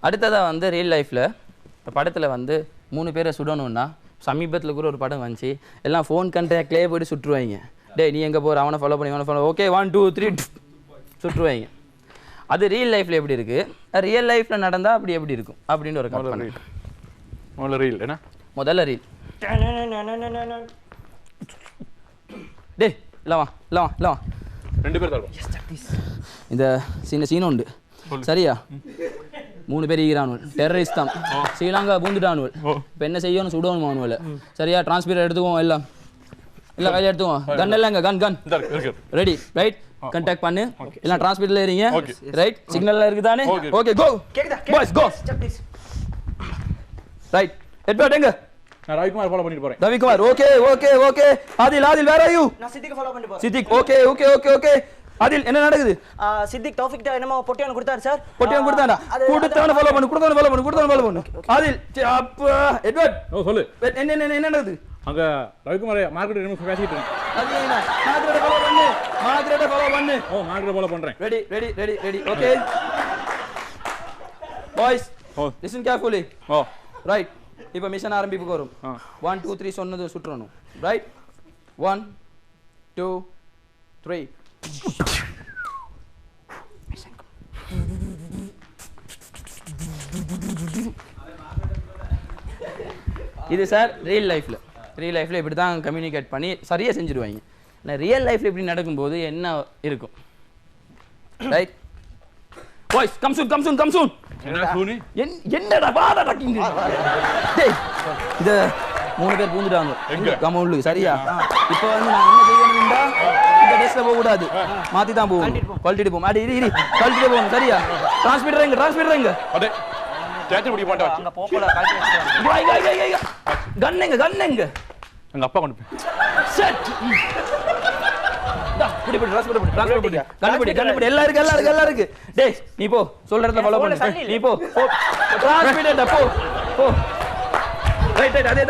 அடுத்ததா வந்து ரியல் லைஃப்ல படத்துல வந்து 3 பேரை சுடணும்னா, சமீபத்தில் கூட ஒரு படம் வந்துச்சு, எல்லாம் ஃபோன் கான்டாக்ட்லேயே போய்ட்டு சுட்டுருவாங்க. டேய் நீ எங்கே போகிற, அவனை ஃபாலோ பண்ணி ஓகே 1 2 3 சுட்டுருவாங்க. அது ரியல் லைஃப்பில் எப்படி இருக்குது, ரியல் லைஃப்பில் நடந்தால் அப்படி எப்படி இருக்கும் அப்படின்னு ஒரு கற்பனை. முதல்ல ரீல். டேய் இல்லவா 2 பேர் தரணும். இந்த சீன் உண்டு சரியா? 3 பேர் ஈரானுவல் டெரரிஸ்ட் தான், ஸ்ரீலங்கா பூந்துட்டானுவல். இப்போ என்ன செய்யணும், சுடணும் அவனுவல சரியா? டிரான்ஸ்பீரர் எடுத்துக்குவோம், எல்லாம் கையில் எடுத்துக்குவோம். கன் இல்லைங்க, கன் ரெடி ரைட்? கான்டாக்ட் பண்ணு, எல்லாம் டிரான்ஸ்பீரர்ல ஏறிங்க ரைட்? சிக்னல்ல இருக்குதானே? Okay go boys go right. Edward எங்க? நான் ரவிக்குமார் ஃபாலோ பண்ணிட்டு போறேன். Ravikumar okay. Adil where are you? நான் சித்திக்கு ஃபாலோ பண்ணி போறேன். சித்திக் ஓகே. அதில் என்ன நடக்குது? சித்திக் தௌஃபிக் என்னமோ பொட்டியான் கொடுத்தாரு சார். பொட்டியான் கொடுத்தாடா? கொடுத்தவன ஃபாலோ பண்ணு. அதில் அப்பா எட்வர்ட் சொல்லு. என்ன நடக்குது அங்க? ரவிக்குமார் மார்க்கெட் என்ன பேசிட்டு இருக்கான். அது என்ன? மார்க்கெட் ஃபாலோ பண்ணு. மார்க்கெட் ஃபாலோ பண்றேன். Ready okay boys listen carefully. Right, இப்போ மிஷன் ஆரம்பிக்க போறோம். 1 2 3 சொன்னது சுற்றணும் ரைட்? 1 2 3. இது சார் ரியல் லைஃப்பில் இப்படி தான் கம்யூனிகேட் பண்ணி சரியாக செஞ்சுருவாங்க. ஆனால் ரியல் லைஃப்பில் இப்படி நடக்கும்போது என்ன இருக்கும்? ரைட் பாய்ஸ் கம் சூன். என்னடா வாடா டக்கிங். டேய் இத 3 பேர் பூந்துட்டாங்க கமௌண்ட் சரியா? இப்போ வந்து நான் என்ன செய்யணும்டா இந்த டெஸ்ட்ல போக கூடாது மாத்தி தான் போவோம் குவாலிட்டி போவோம் அடி இரி குவாலிட்டி போவோம் சரியா டிரான்ஸ்மிட்டர் எங்க அடே தேட்டர் முடிய மாட்டா அங்க போப்பல காய் கன் எங்க எங்க அப்பா கொண்டு போய் செட் புடி டிரான்ஸ்மிட்டர் எல்லாம் இருக்கு டேய் நீ போ சொல்ற இடத்துல ஃபாலோ பண்ணு நீ போ டிரான்ஸ்மிட்டர் போ ரைட் அதே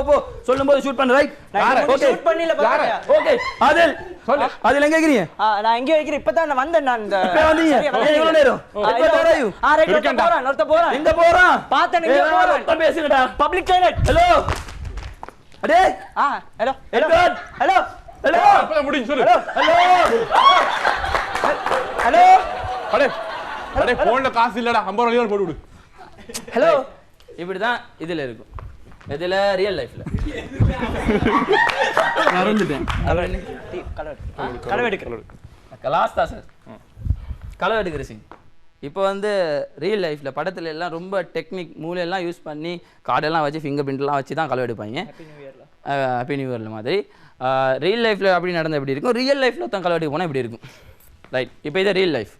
போ சொல்லும்போது ஷூட் பண்ணு ரைட் ஓகே ஷூட் பண்ணல பாருங்க ஓகே அதில் எங்க இருக்கீங்க நான் எங்க வைக்கிறேன் இப்பதான் நான் வந்தேன் நான் இந்த இப்ப வந்தீங்க எவ்வளவு நேரம் இப்ப போறாயு ரைட் போறேன் எங்க போறான் பார்த்தேன் எங்க போறேன் பேசுங்கடா பப்ளிக் டாய்லெட் ஹலோ அடே ஹலோ ஹலோ அப்ப முடிஞ்சு சொல்லு ஹலோ அடே போன்ல காசு இல்லடா 50 ரூபாய் போட்டு விடு ஹலோ இப்படிதான் இதுல இருக்கும் இதுல ரியல் லைஃப்ல மறந்துட்டேன் களவு எடுக்க லாஸ்டா சார் களவு எடுக்கிற சீன் இப்போ வந்து ரியல் லைஃப்ல படத்துல எல்லாம் ரொம்ப டெக்னிக் மூளையெல்லாம் யூஸ் பண்ணி கார்டெல்லாம் வச்சு ஃபிங்கர் பிரிண்ட்லாம் வச்சு தான் களவு எடுப்பாங்க ஹாப்பி நியூ இயர்ல மாதிரி ரியல் லைஃப்ல அப்படி நடந்தா எப்படி இருக்கும் ரியல் லைஃப்ல தான் களவு எடுக்க போனால் எப்படி இருக்கும் ரைட் இப்போ இது ரியல் லைஃப்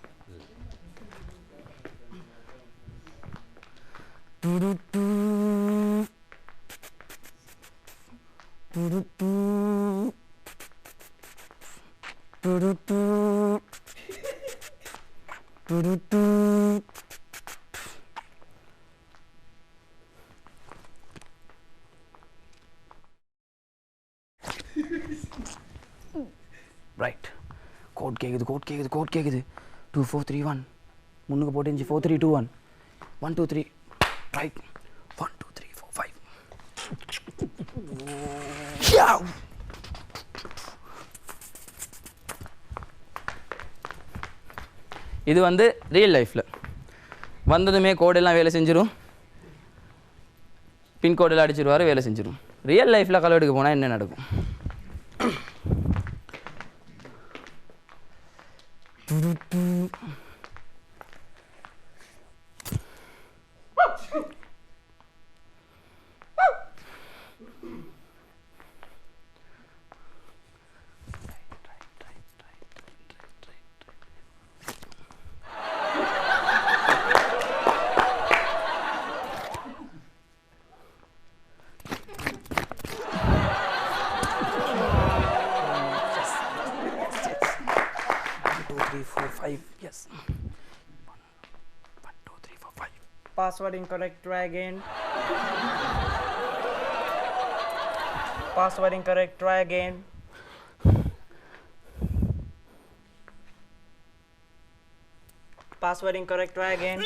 ரைட் கோட் கேக்குது 2431 முன்னுக்கு போட்டு 4321 123 ரைட் 1 2 3 4 5 இது வந்து ரியல் லைஃப்ல வந்ததுமே கோடெல்லாம் வேலை செஞ்சிடும் பின்கோடெல்லாம் அடிச்சிருவாரு வேலை செஞ்சிடும் ரியல் லைஃப்ல களவு எடுக்க போனால் என்ன நடக்கும் Yes. 1 2 3 4 5 Password incorrect, try again. Password incorrect, try again. Password incorrect, try again.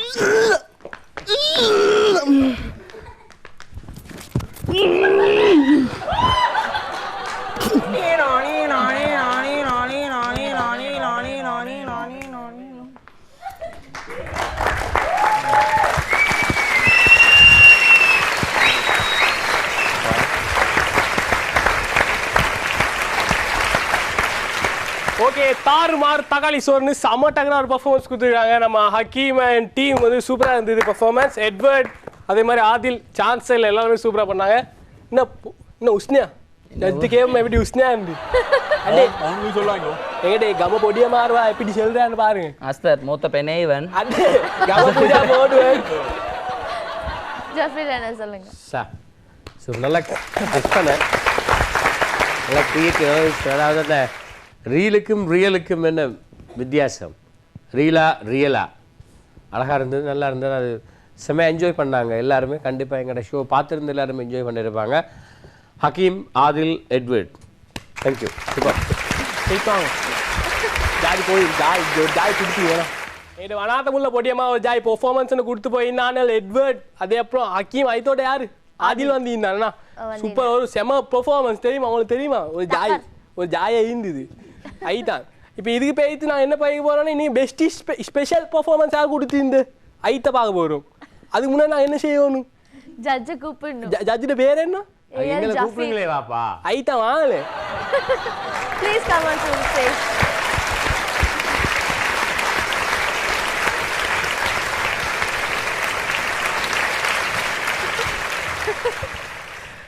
Okay தாறுமாறு தக்காளி சோறுன்னு செம்ம டக்குனா ஒரு பர்ஃபார்மன்ஸ் கொடுத்துருக்காங்க நம்ம ஹக்கீம் அண்ட் டீம் வந்து சூப்பராக இருந்தது பர்ஃபார்மன்ஸ் எட்வர்ட் அதே மாதிரி ஆதில் சான்சல் எல்லாருமே சூப்பராக பண்ணாங்க இன்னும் உஸ்னியா நத்துக்கேம் எப்படி உஸ்னியா இருந்து அடே அவங்க சொல்லுவாங்க எங்கடே கம பொடிய மாறுவா எப்படி சொல்றான்னு பாருங்க அஸ்தர் மூத்த பெனேவன் அடே கம பொடியா போடுவேன் ஜஃப்ரி என்ன சொல்லுங்க நல்லா பண்ணேன் நல்லா கிரியேட்டிவ் அதாவது அந்த ரீலுக்கும் ரியலுக்கும் என்ன வித்தியாசம் ரியலா அழகாக இருந்தது நல்லா இருந்தது அது செம்மையாக என்ஜாய் பண்ணாங்க எல்லாருமே கண்டிப்பாக எங்களோட ஷோ பார்த்துருந்து எல்லாருமே என்ஜாய் பண்ணியிருப்பாங்க Hakeem Adil Edward thank you super போயிட்டாங்க ஜாதி போய் ஜாய் கொடுத்து வேணும் இது வனாத்தமுள்ள பொடியம்மா ஒரு ஜாய் பெர்ஃபார்மன்ஸ்னு கொடுத்து போயிருந்தானல் எட்வர்ட் அதே அப்புறம் ஹக்கீம் ஐத்தோட யாரு ஆதில் வந்து இருந்தானா சூப்பர் ஒரு செம பெர்ஃபார்மன்ஸ் தெரியுமா உங்களுக்கு தெரியுமா ஒரு ஜாயை இருந்தது ஐதான் இப்போ இதுக்கு போயிட்டு நான் என்ன பார்க்க போகிறேன்னா நீ பெஸ்ட் ஸ்பெஷல் பெர்ஃபார்மன்ஸாக கொடுத்துருந்து ஐத்தை பார்க்க போகிறோம் அதுக்கு முன்னாடி நான் என்ன செய்யணும் ஜட்ஜை கூப்பிடணும் ஜட்ஜிட்ட பேர் என்ன எங்களை கூப்பிடுங்களே வாப்பா ஐத்தா வாங்கலே please come on to the stage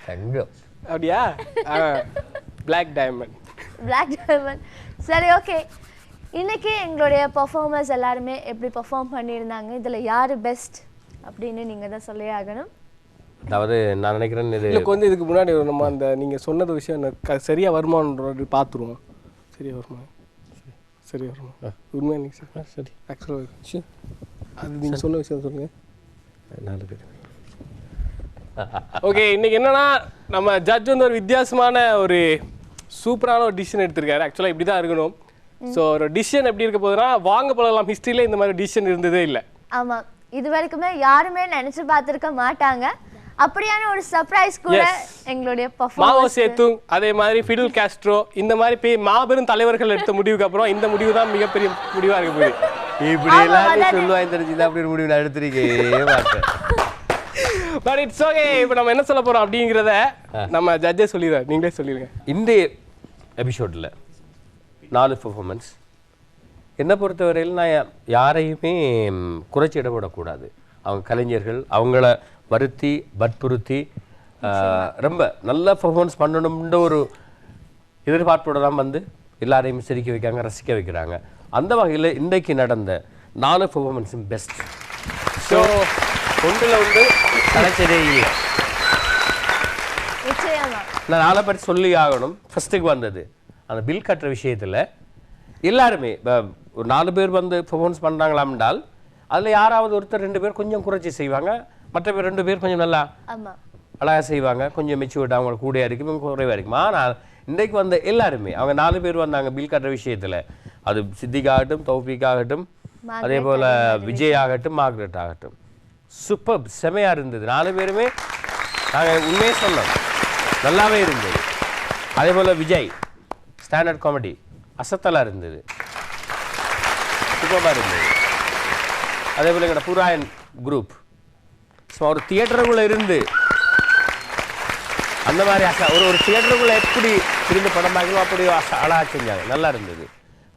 தங்கம் அப்படியா Black Diamond. Black Diamond. சரி ஓகே, இன்னைக்கு எங்களுடைய பர்ஃபார்மர்ஸ் எல்லாருமே எப்படி பர்ஃபார்ம் பண்ணியிருந்தாங்க, இதில் யார் பெஸ்ட் அப்படின்னு நீங்கள் தான் சொல்லி ஆகணும். அதாவது நான் நினைக்கிறேன் இது இல்லை கொஞ்சம் இதுக்கு முன்னாடி நம்ம அந்த நீங்கள் சொன்னது விஷயம் சரியாக வருமானது பார்த்துருவோம். சரியாக வருமா? சரி வருமா? உண்மையாக நீங்கள் சார் சரி ஆக்சுவலாக அது நீங்கள் சொன்ன விஷயம் சொல்லுங்கள். 4 பேர். ஓகே, இன்னைக்கு என்னன்னா நம்ம ஜட்ஜ் வந்து ஒரு வித்தியாசமான ஒரு சூப்பரான ஒரு டிசிஷன் எடுத்திருக்காரு. ஆக்சுவலாக இப்படி தான் இருக்கணும். ஸோ ஒரு டிசிஷன் எப்படி இருக்க போகுதுன்னா, வாங்க போகலாம் ஹிஸ்ட்ரியில் இந்த மாதிரி டிசிஷன் இருந்ததே இல்லை. ஆமாம், இது வரைக்குமே யாருமே நினச்சி பார்த்துருக்க மாட்டாங்க. அப்படியான ஒரு சர்ப்ரைஸ் கூட எங்களுடைய மாவோ சேத்துங், அதே மாதிரி ஃபிடல் காஸ்ட்ரோ, இந்த மாதிரி மாபெரும் தலைவர்கள் எடுத்த முடிவுக்கு அப்புறம் இந்த முடிவு தான் மிகப்பெரிய முடிவாக இருக்க போகுது. இப்படி எல்லாரும் சொல்லுவாங்க தெரிஞ்சுதான் அப்படி ஒரு முடிவு நான் எடுத்திருக்கே மாட்டேன். But it's okay. இப்போ நம்ம என்ன சொல்ல போகிறோம் அப்படிங்கிறத நம்ம ஜட்ஜே சொல்லிடுறாரு, நீங்களே சொல்லிடுங்க. இந்த எபிசோடில் 4 பெர்ஃபார்மன்ஸ் என்னை பொறுத்தவரையில் நான் யாரையுமே குறைச்சி இடப்படக்கூடாது. அவங்க கலைஞர்கள், அவங்கள வருத்தி வற்புறுத்தி ரொம்ப நல்ல பெர்ஃபார்மன்ஸ் பண்ணணும்ன்ற ஒரு எதிர்பார்ப்போடு தான் வந்து எல்லாரையும் சிரிக்க வைக்காங்க, ரசிக்க வைக்கிறாங்க. அந்த வகையில் இன்றைக்கு நடந்த 4 பெர்ஃபார்மன்ஸும் பெஸ்ட். ஸோ ஒன்றில் வந்து கலைச்சதே இல்லை. நான் 4 பற்றி சொல்லி ஆகணும். ஃபஸ்ட்டுக்கு வந்தது அந்த பில் கட்டுற விஷயத்தில் எல்லாருமே ஒரு 4 பேர் வந்து பெர்ஃபார்மன்ஸ் பண்ணுறாங்களாம் என்றால் அதில் யாராவது ஒருத்தர் 2 பேர் கொஞ்சம் குறைச்சி செய்வாங்க, மற்ற பேர் 2 பேர் கொஞ்சம் நல்லா அழகாக செய்வாங்க, கொஞ்சம் மெச்சூர்டாக அவங்களுக்கு கூடையாக இருக்கும், குறைவாக இருக்கும். ஆனால் இன்றைக்கு வந்த எல்லாருமே அவங்க 4 பேர் வந்தாங்க பில் கட்டுற விஷயத்தில். அது சித்திக் ஆகட்டும், தௌஃபீக் ஆகட்டும், அதே போல் விஜய் ஆகட்டும், மார்க்ரெட் ஆகட்டும், சூப்பர் செமையாக இருந்தது. 4 பேருமே நாங்கள் உண்மையே சொன்னோம், நல்லாவே இருந்தது. அதே போல் விஜய் ஸ்டாண்டர்ட் காமெடி அசத்தலாக இருந்தது, சூப்பராக இருந்தது. அதே போல் எங்களோட புராயன் குரூப் ஒரு தியேட்டருக்குள்ளே இருந்து அந்த மாதிரி ஒரு தியேட்டருக்குள்ளே எப்படி இருந்து படம் பார்க்கணும் அப்படி அழகாக செஞ்சாங்க, நல்லா இருந்தது.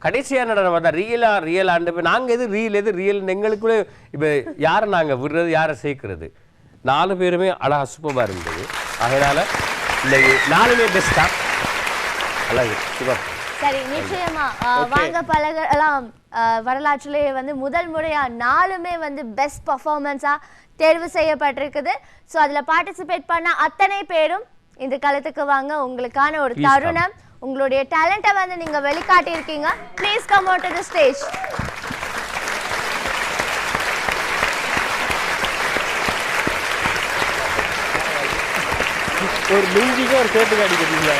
கடைசியாக நடன பார்த்தா ரியலாண்டு இப்போ நாங்கள் எது ரியல் எங்களுக்குள்ளே இப்போ யாரை நாங்கள் விடுறது, யாரை சேர்க்கறது. 4 பேருமே அழகாக சூப்பராக இருந்தது. அதனால் இந்த 4மே பெஸ்ட்டாக அழகு சூப்பர். சரி, நிச்சயமா வாங்க பழகலாம் வரலாற்றிலேயே வந்து முதல் முறையா 4மே வந்து பெஸ்ட் பர்ஃபார்மன்ஸா தேர்வு செய்யப்பட்டிருக்குது. ஸோ அதில் பார்ட்டிசிபேட் பண்ண அத்தனை பேரும் இந்த களத்துக்கு வாங்க. உங்களுக்கான ஒரு தருணம், உங்களுடைய டேலண்ட்டை வந்து நீங்க வெளிக்காட்டியிருக்கீங்க. Please come out to the stage. ஒரு லுங்கிக்கு ஒரு கேட்டு காட்டிக்கிறீங்களா?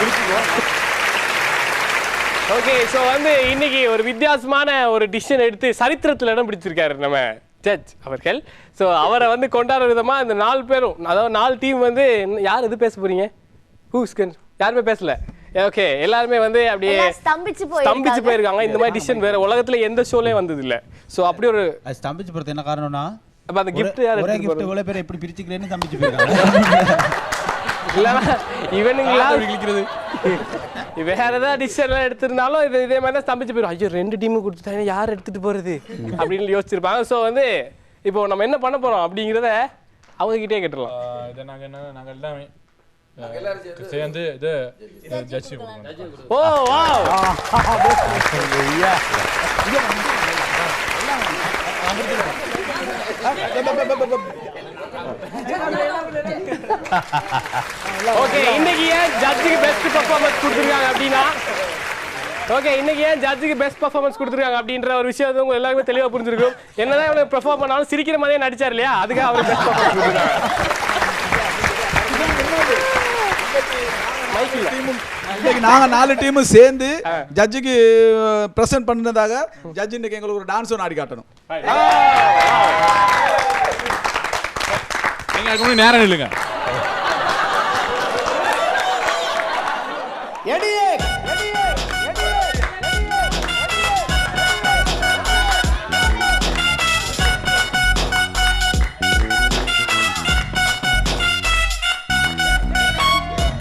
ஓகே, ஸோ வந்து இன்னைக்கு ஒரு வித்தியாசமான ஒரு டிசிஷன் எடுத்து சரித்திரத்தில் இடம் பிடிச்சிருக்காரு நம்ம ஜட்ஜ் அவர்கள். ஸோ அவரை வந்து கொண்டாடுற விதமாக இந்த 4 பேரும், அதாவது 4 டீம் வந்து யார் எது பேச போறீங்க? யாருமே பேசல. ஓகே, எல்லாருமே வந்து அப்படியே ஸ்தம்பிச்சு போயிருக்காங்க. இந்த மாதிரி டிசிஷன் வேற உலகத்துல எந்த ஷோலயும் வந்தது இல்ல. ஸோ அப்படி ஒரு ஸ்தம்பிச்சு போறது என்ன காரணம்னா, அப்ப அந்த கிஃப்ட் யார் ஒரே கிஃப்ட் இவ்வளவு பேர் எப்படி பிரிச்சுக்கிறேன்னு ஸ்தம்பிச்சு போயிருக்காங்க. இவனுங்களா வேற ஏதாவது டிசிஷன் எடுத்திருந்தாலும் இதே மாதிரி தான் ஸ்தம்பிச்சு போயிடும். ஐயோ 2 டீமும் கொடுத்துட்டாங்க, யார் எடுத்துட்டு போறது அப்படின்னு யோசிச்சிருப்பாங்க. ஸோ வந்து இப்போ நம்ம என்ன பண்ண போறோம் அப்படிங்கிறத அவங்க கிட்டே கேட்டுடலாம். இதை நாங்கள் எல்லாமே சேர்ந்து இது ஜட்ஜ் கொடுக்கணும். ஓ வாவ், ஓகே, இன்னைக்கு ஏன் ஜட்ஜுக்கு பெஸ்ட் பெர்ஃபார்மன்ஸ் கொடுத்துருக்காங்க அப்படின்னா, ஓகே இன்னைக்கு ஏன் ஜட்ஜுக்கு பெஸ்ட் பெர்ஃபார்மன்ஸ் கொடுத்துருக்காங்க அப்படின்ற ஒரு விஷயம் வந்து உங்க எல்லாருமே தெளிவாக புரிஞ்சிருக்கும். என்னதான் இவ்வளவு பெர்ஃபார்ம் பண்ணாலும் சிரிக்கிற மாதிரியே நடிச்சார் இல்லையா, அதுக்காக அவர் பெஸ்ட் பெர்ஃபார்மன்ஸ் கொடுத்துருக்காங்க. இன்னைக்கு நாங்க 4 டீமும் சேர்ந்து ஜட்ஜுக்கு பிரசன்ட் பண்ணதாக ஜட்ஜ் இன்னைக்கு எங்களுக்கு ஒரு டான்ஸ் ஆடி காட்டணும். நீங்க நேரம் இல்லைங்க.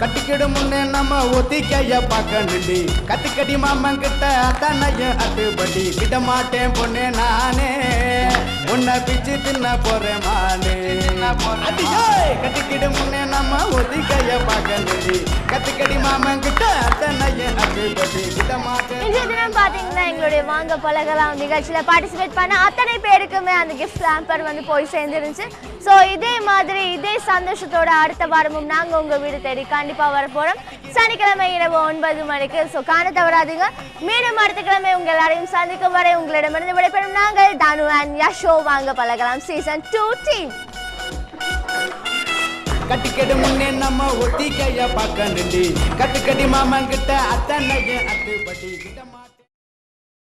கட்டிக்கிடு முன்னே நம்ம ஒத்திக்கைய பார்க்கணுண்டி, கத்திக்கடி மாமன் கிட்ட அத்தனையும் அட்டுப்படி விட மாட்டேன் பொண்ணே நானே. உன்னை பிச்சு தின்ன போறேன் மானே அடியே கட்டிக்கிடு முன்னே நம்ம ஒத்திக்கைய பார்க்கணுடி கத்துக்கடி மாமன் கிட்ட அத்தனையும் அத்துப்படி கிட்ட மாட்டேன். இன்றைய தினம் பார்த்தீங்கன்னா எங்களுடைய வாங்க பழகலாம் நிகழ்ச்சியில் பார்ட்டிசிபேட் பண்ண அத்தனை பேருக்குமே அந்த கிஃப்ட் ஹேம்பர் வந்து போய் சேர்ந்துருந்துச்சு. ஸோ இதே மாதிரி இதே சந்தோஷத்தோட அடுத்த வாரமும் நாங்கள் உங்கள் வீடு தேடி கண்டிப்பாக வரப்போகிறோம் சனிக்கிழமை இரவு 9 மணிக்கு. ஸோ காண தவறாதீங்க. மீண்டும் அடுத்த கிழமை உங்கள் எல்லாரையும் சந்திக்கும் வரை உங்களிடமிருந்து விடைபெறும் நாங்கள் தானு அண்ட் யஷோ வாங்க பழகலாம் சீசன் 2 டீம். கட்டிக்கடி முன்னே நம்ம ஒத்திக்கைய பார்க்கணுடி கட்டுக்கடி மாமன் கிட்ட அத்தனையும் அத்துப்படி கிட்ட மாட்டேன்.